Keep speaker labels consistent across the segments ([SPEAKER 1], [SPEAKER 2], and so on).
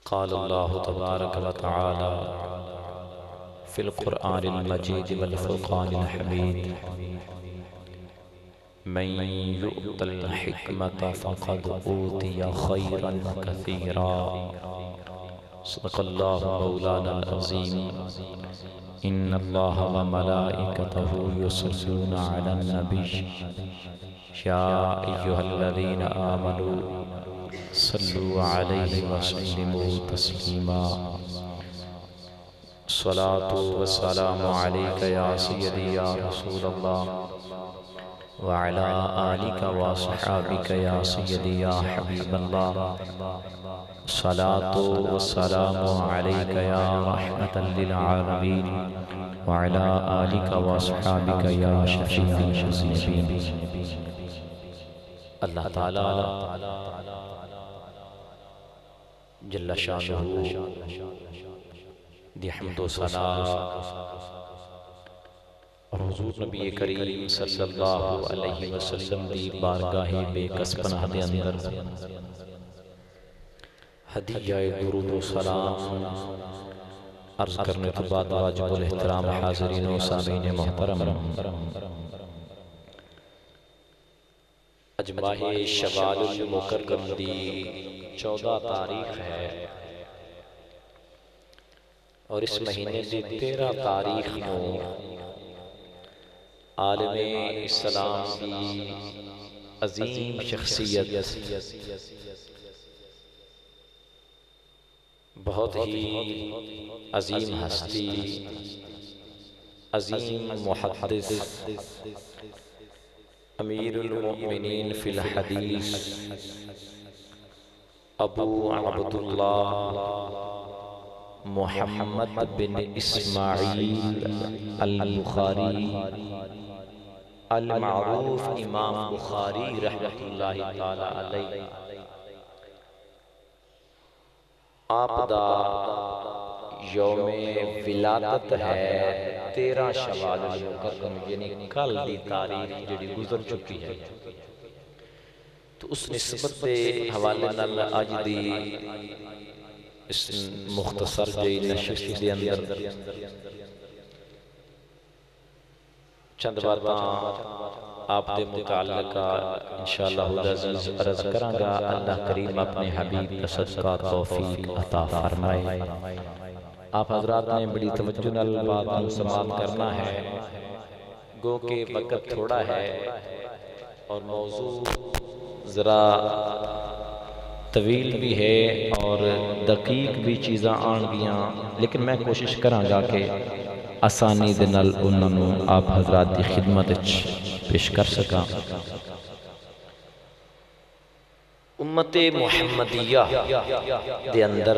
[SPEAKER 1] قال اللہ تبارک و تعالی فی القرآن المجید والفرقان الحمید من یؤت الحکمت فقد اوتی خیرا کثیرا صدق اللہ مولانا العظیم ان اللہ وملائکتہ یصلون علی النبی یا ایہا الذین آمنوا صلوا علیہ وسلموا تسلیما الصلاة والسلام علیک یا سیدی یا رسول اللہ وعلی آلک وصحابک یا سیدی یا حبیب اللہ الصلاة والسلام علیک یا رحمتا للعالمین وعلی آلک وصحابک یا شفیع المذنبین۔ اللہ تعالی جل شانہ دی حمد و ثنا اور حضور نبی کریم صلی اللہ علیہ وسلم دی بارگاہ بے کس پناہ دے اندر ہدیہ درود و سلام عرض کرنے کے بعد واجب الاحترام حاضرین و سامعین محترم اج ماہ شوال المکرم دی 14 تاریخ ہے اور اس مہینے دی 13 تاریخ کو عالم اسلام کی عظیم شخصیت بہت ہی عظیم ہستی عظیم محدث امیر المؤمنین فی الحدیث ابو عبداللہ محمد بن اسماعیل البخاری المعروف امام بخاری رحمت اللہ تعالی علیہ آپ دا یوم ولادت ہے 13 شوال المکرم یعنی کل دی تاریخ جڑی گزر چکی ہے تو اس نسبت دے حوالے نال آج دی اس مختصر جئی نشست دے اندر چند باتاں آپ دے متعلقہ انشاءاللہ العزیز عرض کروں گا۔ اللہ کریم اپنے حبیب کا صدقہ توفیق عطا فرمائے۔ آپ حضرات نے بڑی توجہ نال بات سماعت کرنا ہے، گو کہ وقت تھوڑا ہے اور موضوع ذرا طویل بھی ہے اور دقیق بھی چیزاں آن گیاں، لیکن میں کوشش کراں گا کہ آسانی دے نال انہاں نوں آپ حضرات دی خدمت وچ پیش کر سکاں۔ امت محمدیہ دے اندر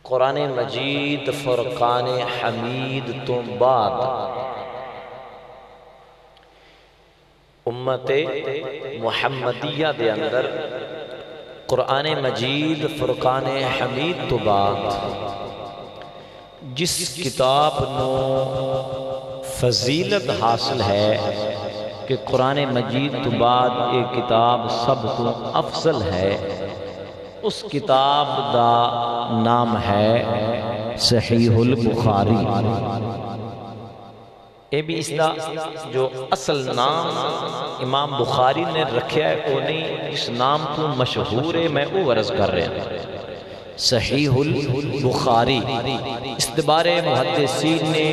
[SPEAKER 1] قرآن مجید فرقان حمید تو بعد امت محمدیہ دے اندر قرآن مجید فرقان حمید تو بعد جس کتاب نو فضیلت حاصل ہے کہ قرآن مجید تو بعد ایک کتاب سب تو افضل ہے، اس کتاب دا نام ہے صحیح البخاری۔ اے بھی اس دا جو اصل نام امام بخاری نے رکھیا ہے وہ نہیں، اس نام تو مشہور ہے، میں وہ عرض کر رہے ہیں صحیح البخاری۔ اس بارے محدثین نے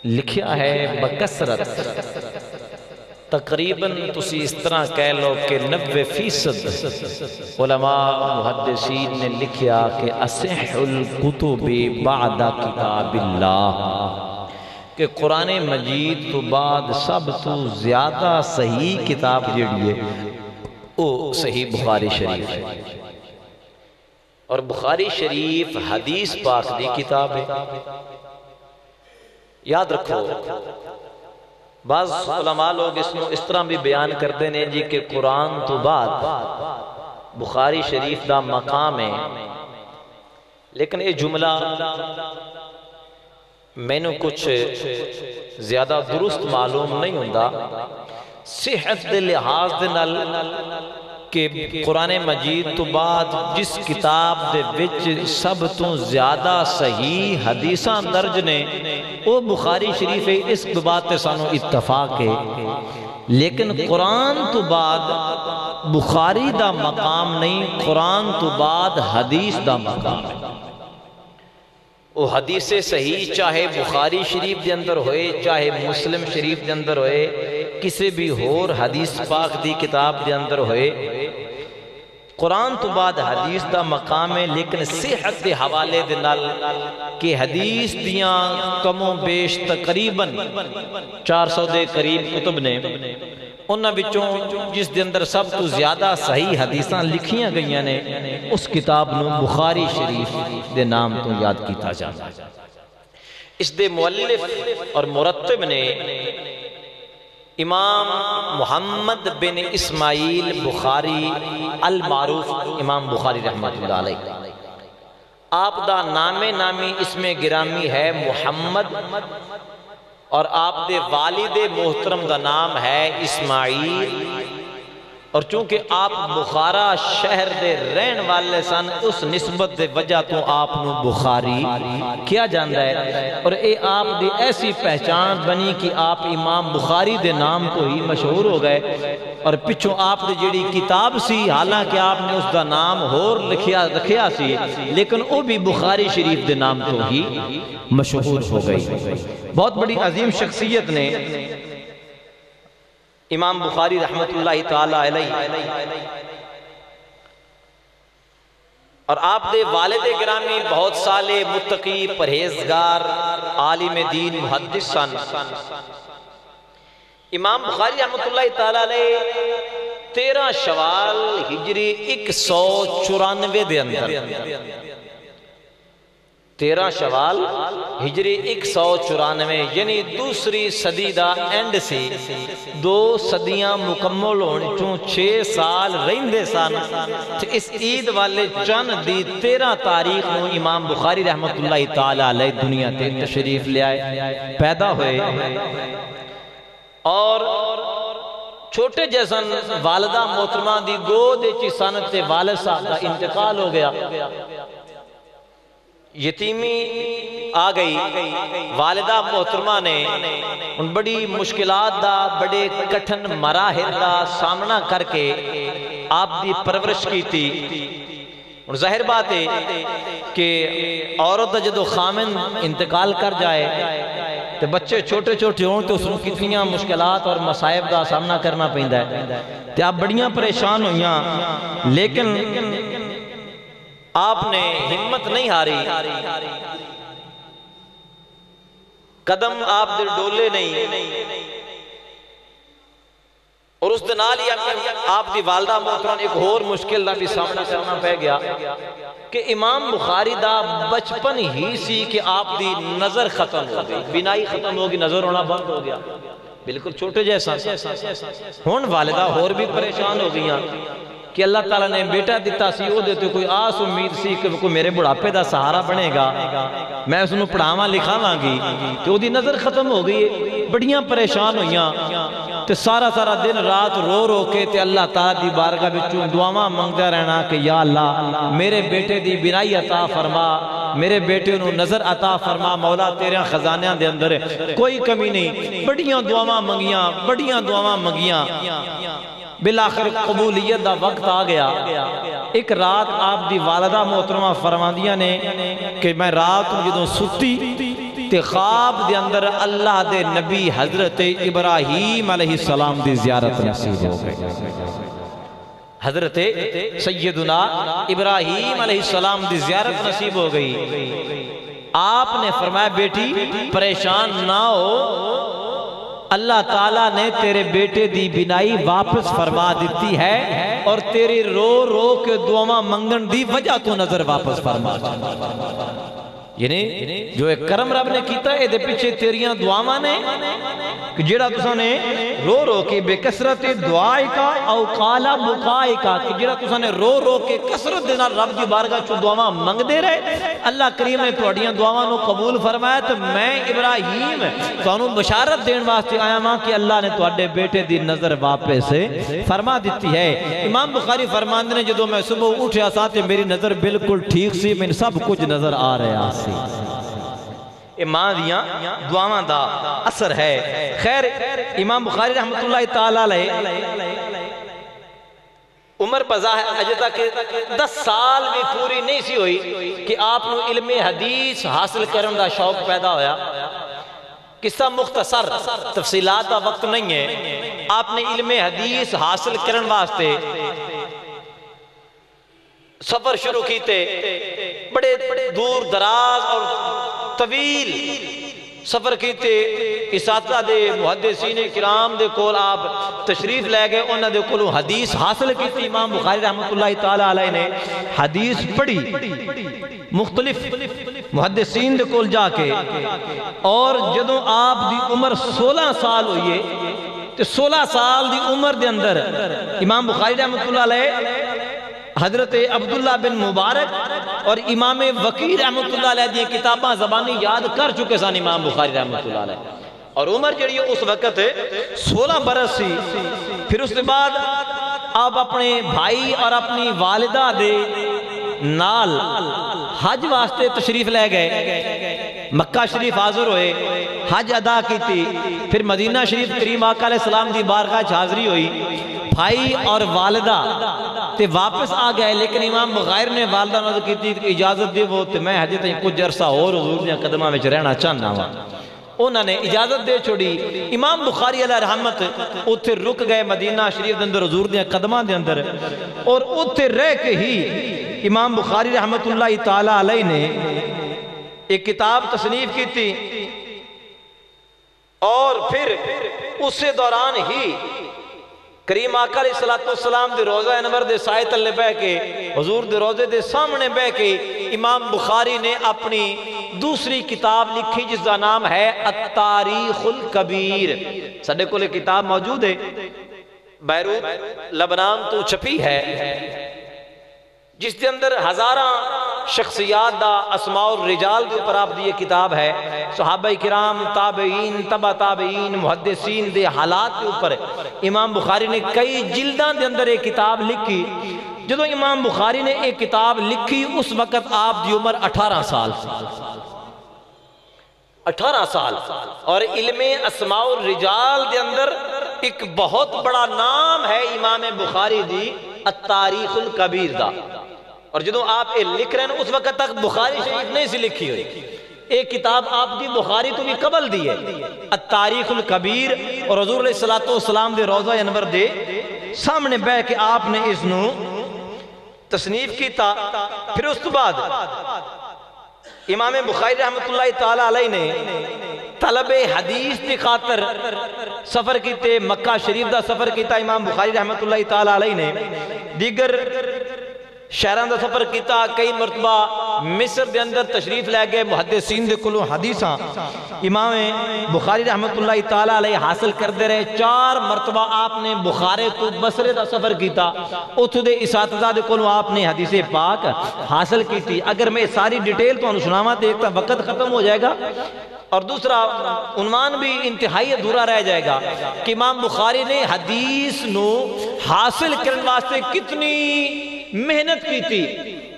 [SPEAKER 1] لکھیا ہے بکثرت، تقریباً تسی اس طرح کہہ لو کہ 90% علماء محدثین نے لکھیا کہ اصح الکتب بعد کتاب اللہ، کہ قرآن مجید تو بعد سب تو زیادہ صحیح کتاب جڑی ہے وہ صحیح بخاری شریف ہے، اور بخاری شریف حدیث پاک دی کتاب ہے۔ یاد رکھو بعض علماء لوگ اس طرح بھی بیان کرتے ہیں جی کہ قرآن تو بعد بخاری شریف دا مقام ہے، لیکن یہ جملہ میں نے کچھ زیادہ درست معلوم نہیں ہوندا۔ صحت دے لحاظ دے نال کہ قرآن مجید تو بعد جس کتاب دے وچ سب تو زیادہ صحیح حدیثاں درج نے وہ بخاری شریف ہے، اس بات تے سانو اتفاق ہے، لیکن قرآن تو بعد بخاری دا مقام نہیں، قرآن تو بعد حدیث دا مقام ہے۔ وہ حدیث صحیح چاہے بخاری شریف دے اندر ہوئے، چاہے مسلم شریف دے اندر ہوئے، کسی بھی اور حدیث پاک دی کتاب دے اندر ہوئے، قرآن تو بعد حدیث دا مقام ہے، لیکن صحت دے حوالے دے نال کہ حدیث دیاں کم و بیش تقریباً 400 دے قریب کتب نے، انہاں وچوں جس دے اندر سب تو زیادہ صحیح حدیثاں لکھیاں گئیاں نے اس کتاب نو بخاری شریف دے نام تو یاد کیتا جاتا ہے۔ اس دے مؤلف اور مرتب نے امام محمد بن اسماعیل بخاری المعروف امام بخاری رحمۃ اللہ علیہ، آپ دا نامی اسم گرامی ہے محمد، اور آپ دے والد محترم دا نام ہے اسماعیل، اور چونکہ آپ بخارا شہر دے رہن والے سن اس نسبت دے وجہ تو آپ نو بخاری کیا جاندہ ہے، اور اے آپ دی ایسی پہچان بنی کہ آپ امام بخاری دے نام تو ہی مشہور ہو گئے، اور پچھوں آپ دے جڑی کتاب سی حالانکہ آپ نے اس دا نام ہور رکھیا سی لیکن وہ بھی بخاری شریف دے نام تو ہی مشہور ہو گئی۔ بہت بڑی عظیم شخصیت نے امام بخاری رحمت اللہ تعالی علیہ، اور آپ دے والد گرامی بہت سالے متقی پرہیزگار عالم دین محدث سن۔ امام بخاری رحمت اللہ تعالی علیہ 13 شوال ہجری 194 دے اندر، 13 شوال ہجری 194 یعنی دوسری صدی دا اینڈ سی، 2 صدیاں مکمل ہونے چون 6 سال رہندے سن، اس عید والے چند دی 13 تاریخ نو امام بخاری رحمت اللہ تعالی علیہ دنیا تے تشریف لے آئے، پیدا ہوئے، اور چھوٹے جیسن والدہ محترمہ دی گود چی سنت تے والد صاحب دا انتقال ہو گیا، یتیمی آ گئی، والدہ محترمہ نے ان بڑی مشکلات دا بڑے کٹھن مراحل دا سامنا کر کے آپ دی پرورش کی تھی۔ اور ظاہر بات ہے کہ عورت جدو خامن انتقال کر جائے تو بچے چھوٹے چھوٹے ہوں تو اس کو کتنیاں مشکلات اور مصائب دا سامنا کرنا پہندا ہے، تو آپ بڑیاں پریشان ہوئیاں، لیکن آپ نے ہمت نہیں ہاری، قدم آپ دل ڈولے نہیں، اور اس دنال ہی آپ دی والدہ محترم ایک اور مشکل دا بھی سامنا کرنا پہ گیا کہ امام بخاری دا بچپن ہی سی کہ آپ دی نظر ختم ہو گئی، بینائی ختم ہوگی، نظر ہونا بند ہو گیا، بالکل چھوٹے جیسا۔ ہون والدہ اور بھی پریشان ہو گئیاں کہ اللہ تعالیٰ نے بیٹا دیتا سی، وہ دیتے کوئی آس امید سی کہ وہ میرے بڑھاپے دا سہارا بنے گا، میں اس نے پڑھاواں لکھاواں گی، کہ وہ دی نظر ختم ہو گئی، بڑیاں پریشان ہوئیاں، تے سارا دن رات رو رو کے تے اللہ تعالیٰ دی بارگاہ بچوں دعاواں منگتا رہنا کہ یا اللہ میرے بیٹے دی بینائی عطا فرما، میرے بیٹے انہوں نظر عطا فرما، مولا تیرے خزانیاں دے اندر کوئی کمی نہیں، بڑیاں دعاواں منگیاں، بالآخر قبولیت دا وقت آ گیا۔ ایک رات آپ دی والدہ محترمہ فرماندیاں نے کہ میں رات جدوں ستی تے خواب دے اندر اللہ دے نبی حضرت ابراہیم علیہ السلام دی زیارت نصیب ہو گئی، حضرت سیدنا ابراہیم علیہ السلام دی زیارت نصیب ہو گئی۔ آپ نے فرمایا بیٹی پریشان نہ ہو، اللہ تعالیٰ نے تیرے بیٹے دی بینائی واپس فرما دیتی ہے، اور تیری رو رو کے دعاواں منگن دی وجہ تو نظر واپس فرما۔ یعنی جو ایک کرم رب نے کیتا ہے دے پیچھے تیریاں دعاواں نے کہ جڑا تساں نے رو رو کے بے کثرت دعائے کا او قالا بکائے کا کہ جڑا تساں نے رو رو کے کثرت دے نال رب دی بارگاہ چ دعاواں منگ دے رہے اللہ کریم نے تہاڈیاں دعاواں نو قبول فرمایا تے میں ابراہیم تانوں بشارت دین واسطے آیا ہاں کہ اللہ نے تہاڈے بیٹے دی نظر واپس فرما دیتی ہے۔ امام بخاری فرماندے نے جدوں میں صبح اٹھیا سا تے میری نظر بالکل ٹھیک سی، میں سب کچھ نظر آ رہا سی۔ اے ماں دیاں دعاواں دا اثر ہے۔ خیر امام بخاری رحمت اللہ تعالی علیہ عمر بظاہر اجے تک 10 سال بھی پوری نہیں سی ہوئی کہ آپ نو علم حدیث حاصل کرن دا شوق پیدا ہویا۔ قصہ مختصر، تفصیلات دا وقت نہیں ہے۔ آپ نے علم حدیث حاصل کرن واسطے سفر شروع کیتے، بڑے دور دراز اور طویل سفر کیتے، اساتذہ دے محدثین کرام دے کول آپ تشریف لے گئے، انہاں دے کولوں حدیث حاصل کیتی۔ امام بخاری رحمت اللہ تعالی علیہ نے حدیث پڑھی مختلف محدثین دے کول جا کے، اور جدوں آپ دی عمر 16 سال ہوئی ہے تے 16 سال دی عمر دے اندر امام بخاری رحمت اللہ علیہ حضرت عبداللہ بن مبارک اور امام وقی رحمت اللہ علیہ دی کتاباں زبانی یاد کر چکے سن امام بخاری رحمت اللہ علیہ، اور عمر جڑی اس وقت 16 برس سی۔ پھر اس کے بعد آپ اپنے بھائی اور اپنی والدہ دے نال حج واسطے تشریف لے گئے، مکہ شریف حاضر ہوئے، حج ادا کیتی، پھر مدینہ شریف کریم آقا علیہ السلام دی بارگاہ حاضری ہوئی، بھائی اور والدہ تے واپس آ گئے۔ لیکن امام بخاری نے والدہ نظر کیتی کہ اجازت دے وہ تے میں حجت کچھ عرصہ اور حضور نے قدمہ میں رہنا چاہنا ہوا، انہوں نے اجازت دے چھوڑی۔ امام بخاری علیہ رحمت اتھے رک گئے مدینہ شریف دے اندر حضور دے قدمہ دے اندر، اور اتھے رہ کے ہی امام بخاری رحمت اللہ تعالی علیہ نے ایک کتاب تصنیف کی تھی، اور پھر اس دوران ہی کریم آقا علیہ السلام دے روضہ انور دے سائے تلے بہ کے، حضور دے روضے دے سامنے بہ کے امام بخاری نے اپنی دوسری کتاب لکھی جس کا نام ہے التاریخ الکبیر۔ سڈے کو لے کتاب موجود ہے، بیروت لبنان تو چھپی ہے، جس کے اندر ہزاراں شخصیات دا اسماء الرجال دے اوپر آپ دی یہ کتاب ہے، صحابہ کرام، تابعین، تبع تابعین، محدثین دے حالات کے اوپر امام بخاری نے کئی جلداں دے اندر ایک کتاب لکھی۔ جدوں امام بخاری نے ایک کتاب لکھی اس وقت آپ دی عمر 18 سال 18 سال، اور علم اسماء الرجال دے اندر ایک بہت بڑا نام ہے امام بخاری دی التاریخ الکبیر دا۔ اور جدوں آپ یہ لکھ رہے ہیں اس وقت تک بخاری شریف نہیں سی لکھی ہوئی، ایک کتاب آپ دی بخاری تو بھی قبل دی ہے التاریخ الکبیر، اور حضور علیہ السلام دے روضہ انور دے سامنے بہ کے آپ نے اس نو تصنیف کیتا۔ پھر اس تو بعد امام بخاری رحمت اللہ تعالی علیہ نے طلب حدیث دی خاطر سفر کیتے، مکہ شریف دا سفر کیتا امام بخاری رحمت اللہ تعالی علیہ نے، دیگر شہران دا سفر کیتا، کئی مرتبہ مصر دے اندر تشریف لے گئے، محدثین دے کلوں حدیثاں امام بخاری رحمت اللہ تعالی علیہ حاصل کردے رہے۔ 4 مرتبہ آپ نے بخارے تو بصرے دا سفر کیتا، اتھو دے اساتذہ دے کلوں آپ نے حدیث پاک حاصل کیتی۔ اگر میں ساری ڈیٹیل تو سناواں تے ایک وقت ختم ہو جائے گا، اور دوسرا عنوان بھی انتہائی ادھورا رہ جائے گا کہ امام بخاری نے حدیث نو حاصل کرنے واسطے کتنی محنت کی تھی،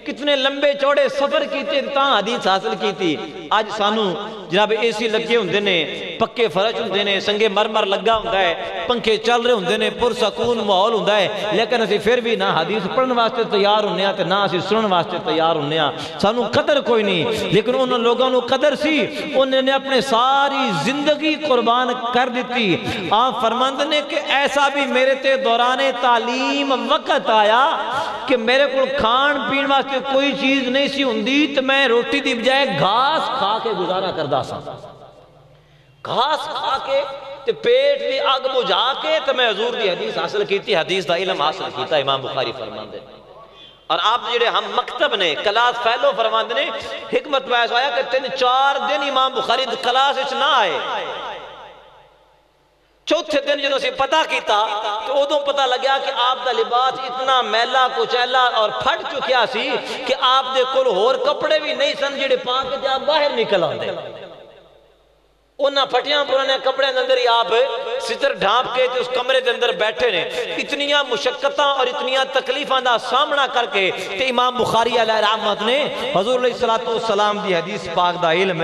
[SPEAKER 1] کتنے لمبے چوڑے سفر کیتے تاں حدیث حاصل کی تھی۔ آج سانو جناب اے سی لگے ہوندے نے، پکے فرش ہوندے نے، سنگے مرمر لگا ہوندا ہے، پنکھے چل رہے ہوندے نے، پرسکون ماحول ہوندا ہے، لیکن اسی پھر بھی نہ حدیث پڑھن واسطے تیار ہوندے ہیں تے نہ اسی سنن واسطے تیار ہوندے ہیں، سانو قدر کوئی نہیں۔ لیکن انہاں لوگاں نو قدر سی، انہوں نے اپنے ساری زندگی قربان کر دیتی۔ آپ فرماندے نے کہ ایسا بھی میرے تے دوران تعلیم وقت آیا کہ میرے کو کھان پین واسطے کوئی چیز نہیں سی ہوندی تے میں روٹی دی بجائے گھاس کھا کے گزارا کردا سا، گھاس کھا کے تے پیٹ دی آگ بجھا کے تے میں حضور دی حدیث حاصل کیتی، حدیث دا علم حاصل کیتا۔ امام بخاری فرماندے اور آپ جڑے ہم مکتب نے کلاس فیلو فرماندے نے حکمت ویس آیا کہ 3-4 دن امام بخاری کلاس اچ نہ آئے، چوتھے دن جدوں سے پتہ کیتا تو ادوں پتہ لگیا کہ آپ دا لباس اتنا میلا کچیلا اور پھٹ چکیا سی کہ آپ دے کول ہور کپڑے بھی نہیں سن جڑے پا کے آپ باہر نکل آندے، انہاں پھٹیاں پرانے کپڑے اندر ہی آپ ستر ڈھانپ کے اس کمرے دے اندر بیٹھے نے، اتنیاں مشقتاں اور اتنیاں تکلیفاں دا سامنا کر کے تے امام بخاری علیہ رحمت نے حضور علیہ السلام دی حدیث پاک دا علم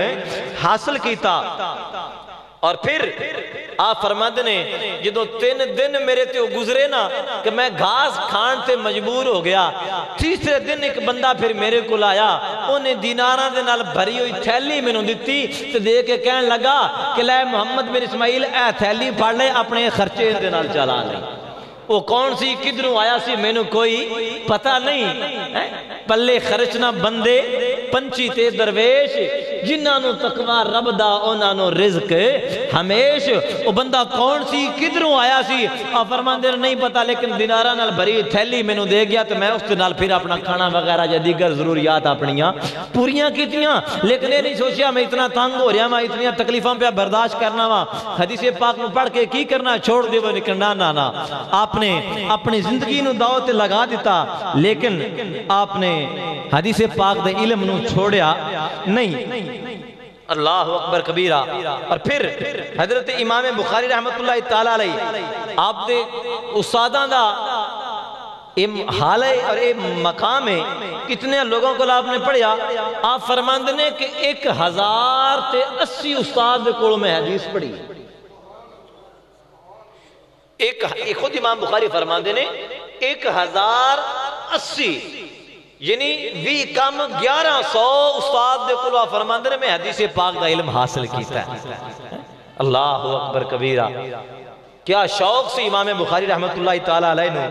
[SPEAKER 1] حاصل کیتا۔ اور پھر آپ فرماتے نے جدو 3 دن میرے تے گزرے نا کہ میں گھاس کھان تے مجبور ہو گیا، تیسرے دن ایک بندہ پھر میرے کو لایا، انہیں دیناراں دے نال بھری ہوئی تھیلی میں نے دیتی تے دے کے کہنے لگا کہ لے محمد بن اسماعیل اے تھیلی پڑ لے اپنے خرچے دے نال چلا لے۔ وہ کون سی کدھروں آیا سی میں نے کوئی پتہ نہیں، پلے خرچنا بندے پنچی تے درویش جنہاں نو تقوی رب دا انہاں نو رزق ہمیش۔ وہ بندہ کون سی کدھروں آیا سی آپ فرماندے نہیں پتا، لیکن دیناراں نال بھری تھیلی میں نے دے گیا تو میں اس کے نال پھر اپنا کھانا وغیرہ یا دیگر ضروریات اپنیاں پوریاں کیتیاں، لیکن یہ نہیں سوچیا میں اتنا تنگ ہو رہا، میں اتنی تکلیفاں پہ برداشت کرنا وا، حدیث پاک نو پڑھ کے کی کرنا، چھوڑ دے وہ نکلنا نا۔ آپ نے اپنی زندگی نو داؤ تے لگا دیتا، لیکن آپ نے حدیث پاک دے علم نو چھوڑیا نہیں۔ اللہ اکبر کبیرہ۔ اور پھر حضرت امام بخاری رحمت اللہ تعالیٰ علیہ آپ دے استاداں دا حال ہے اور مقام ہے، کتنے لوگوں کو آپ نے پڑھیا، آپ فرماندے نے کہ 1080 استاد دے کولوں میں حدیث پڑھی، ایک خود امام بخاری فرماندے نے 1080 یعنی 20 کم 1100 استاد دے کولوں فرماندے نے میں حدیث پاک دا علم حاصل کیتا ہے۔ اللہ اکبر کبیرہ، کیا شوق سے امام بخاری رحمت اللہ تعالیٰ علیہ نے۔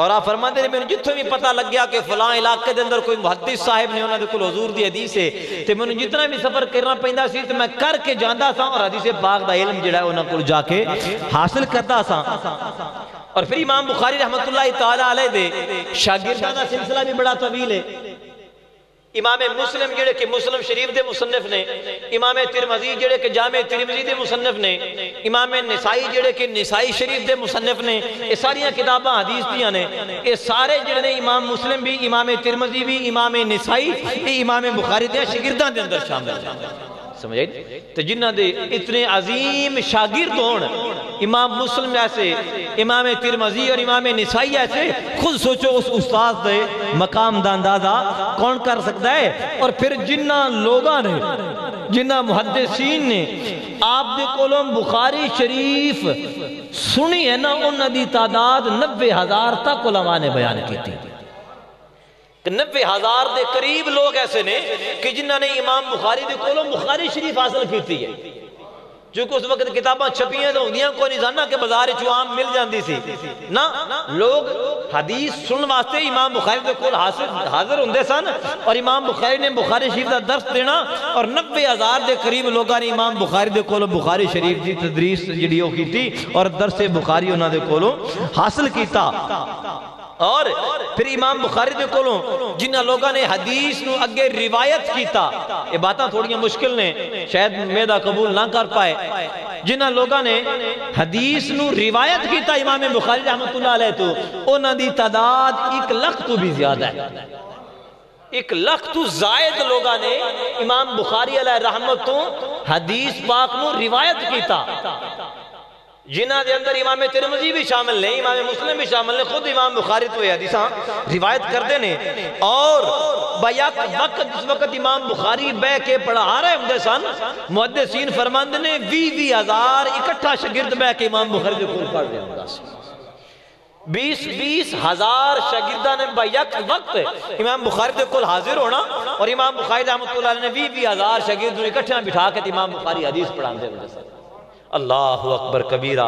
[SPEAKER 1] اور آپ فرماندے نے میں نے جتنے بھی پتہ لگ گیا کہ فلاں علاقے دے اندر کوئی محدث صاحب نے انہوں نے کوئی حضور دی حدیث ہے تو میں نے جتنا بھی سفر کرنا پہندا سی تو میں کر کے جاندہ سا اور حدیث پاک دا علم جڑا ہے انہوں کو جا کے حاصل کرتا سا۔ اور پھر امام بخاری رحمت اللہ تعالیٰ علیہ دے شاگردان دا سلسلہ بھی بڑا طویل ہے۔ امام مسلم جڑے کہ مسلم شریف دے مصنف نے، امام ترمذی جڑے کہ جامع ترمذی دے مصنف نے، امام نسائی جڑے کہ نسائی شریف دے مصنف نے، یہ ساریاں کتاباں حدیث دیاں نے، یہ سارے جڑے نے امام مسلم بھی، امام ترمذی بھی، امام نسائی، امام بخاری دے شاگردان دے اندر شامل ہیں۔ سمجھے تو جنہ دے اتنے عظیم شاگرد ہون، امام مسلم ایسے، امام ترمذی اور امام نسائی ایسے، خود سوچو اس استاد دے مقام دا اندازہ کون کر سکتا ہے۔ اور پھر جنہ لوگاں نے، جنہ محدثین نے آپ دے کولوں بخاری شریف سنی ہے نا، انہ دی تعداد 90,000 تک علماء نے بیان کی تھی۔ 90,000 دے قریب لوگ ایسے نے کہ جنہوں نے امام بخاری دے کولوں بخاری شریف حاصل کیتی ہے، چونکہ اس وقت کتاباں چھپیاں تو ہوندیاں کوئی نہیں جاننا کہ بازار چوام مل جاندی سی نا، لوگ حدیث سنن واسطے امام بخاری دے کول حاضر ہوندے سن، اور امام بخاری نے بخاری شریف دا درس دینا، اور 90,000 دے قریب لوگاں نے امام بخاری دے کولوں بخاری شریف دی تدریس جڑی او کیتی اور درس بخاری انہاں دے کولوں حاصل کیتا۔ اور پھر امام بخاری دے کولوں جنہ لوگاں نے حدیث نو اگے روایت کیتا، یہ باتاں تھوڑیاں مشکل نے، شاید میدہ قبول نہ کر پائے، جنہ لوگاں نے حدیث نو روایت کیتا امام بخاری رحمت اللہ علیہ تو انہاں دی تعداد 1 لاکھ تو بھی زیادہ ہے۔ 1 لاکھ تو زائد لوگاں نے امام بخاری علیہ رحمت تو حدیث پاک نو روایت کیتا، جنہ دے اندر امام ترمذی بھی شامل نے، امام مسلم بھی شامل نے، خود امام بخاری تو حدیثاں روایت کردے نے۔ اور بیک وقت جس وقت امام بخاری بے کے پڑھا رہے ہوں سن، محدثین فرماندے نے 20,000 اکٹھا شاگرد بے کے امام بخاری دے کول پڑھ رہے ہوں سن، 20,000 شاگردان نے بیک وقت امام بخاری دے کول حاضر ہونا، اور امام بخاری رحمت اللہ علیہ نے 20,000 شاگرد اکٹھا بٹھا کے امام بخاری حدیث پڑھاندے ہوں سن۔ اللہ اکبر کبیرہ،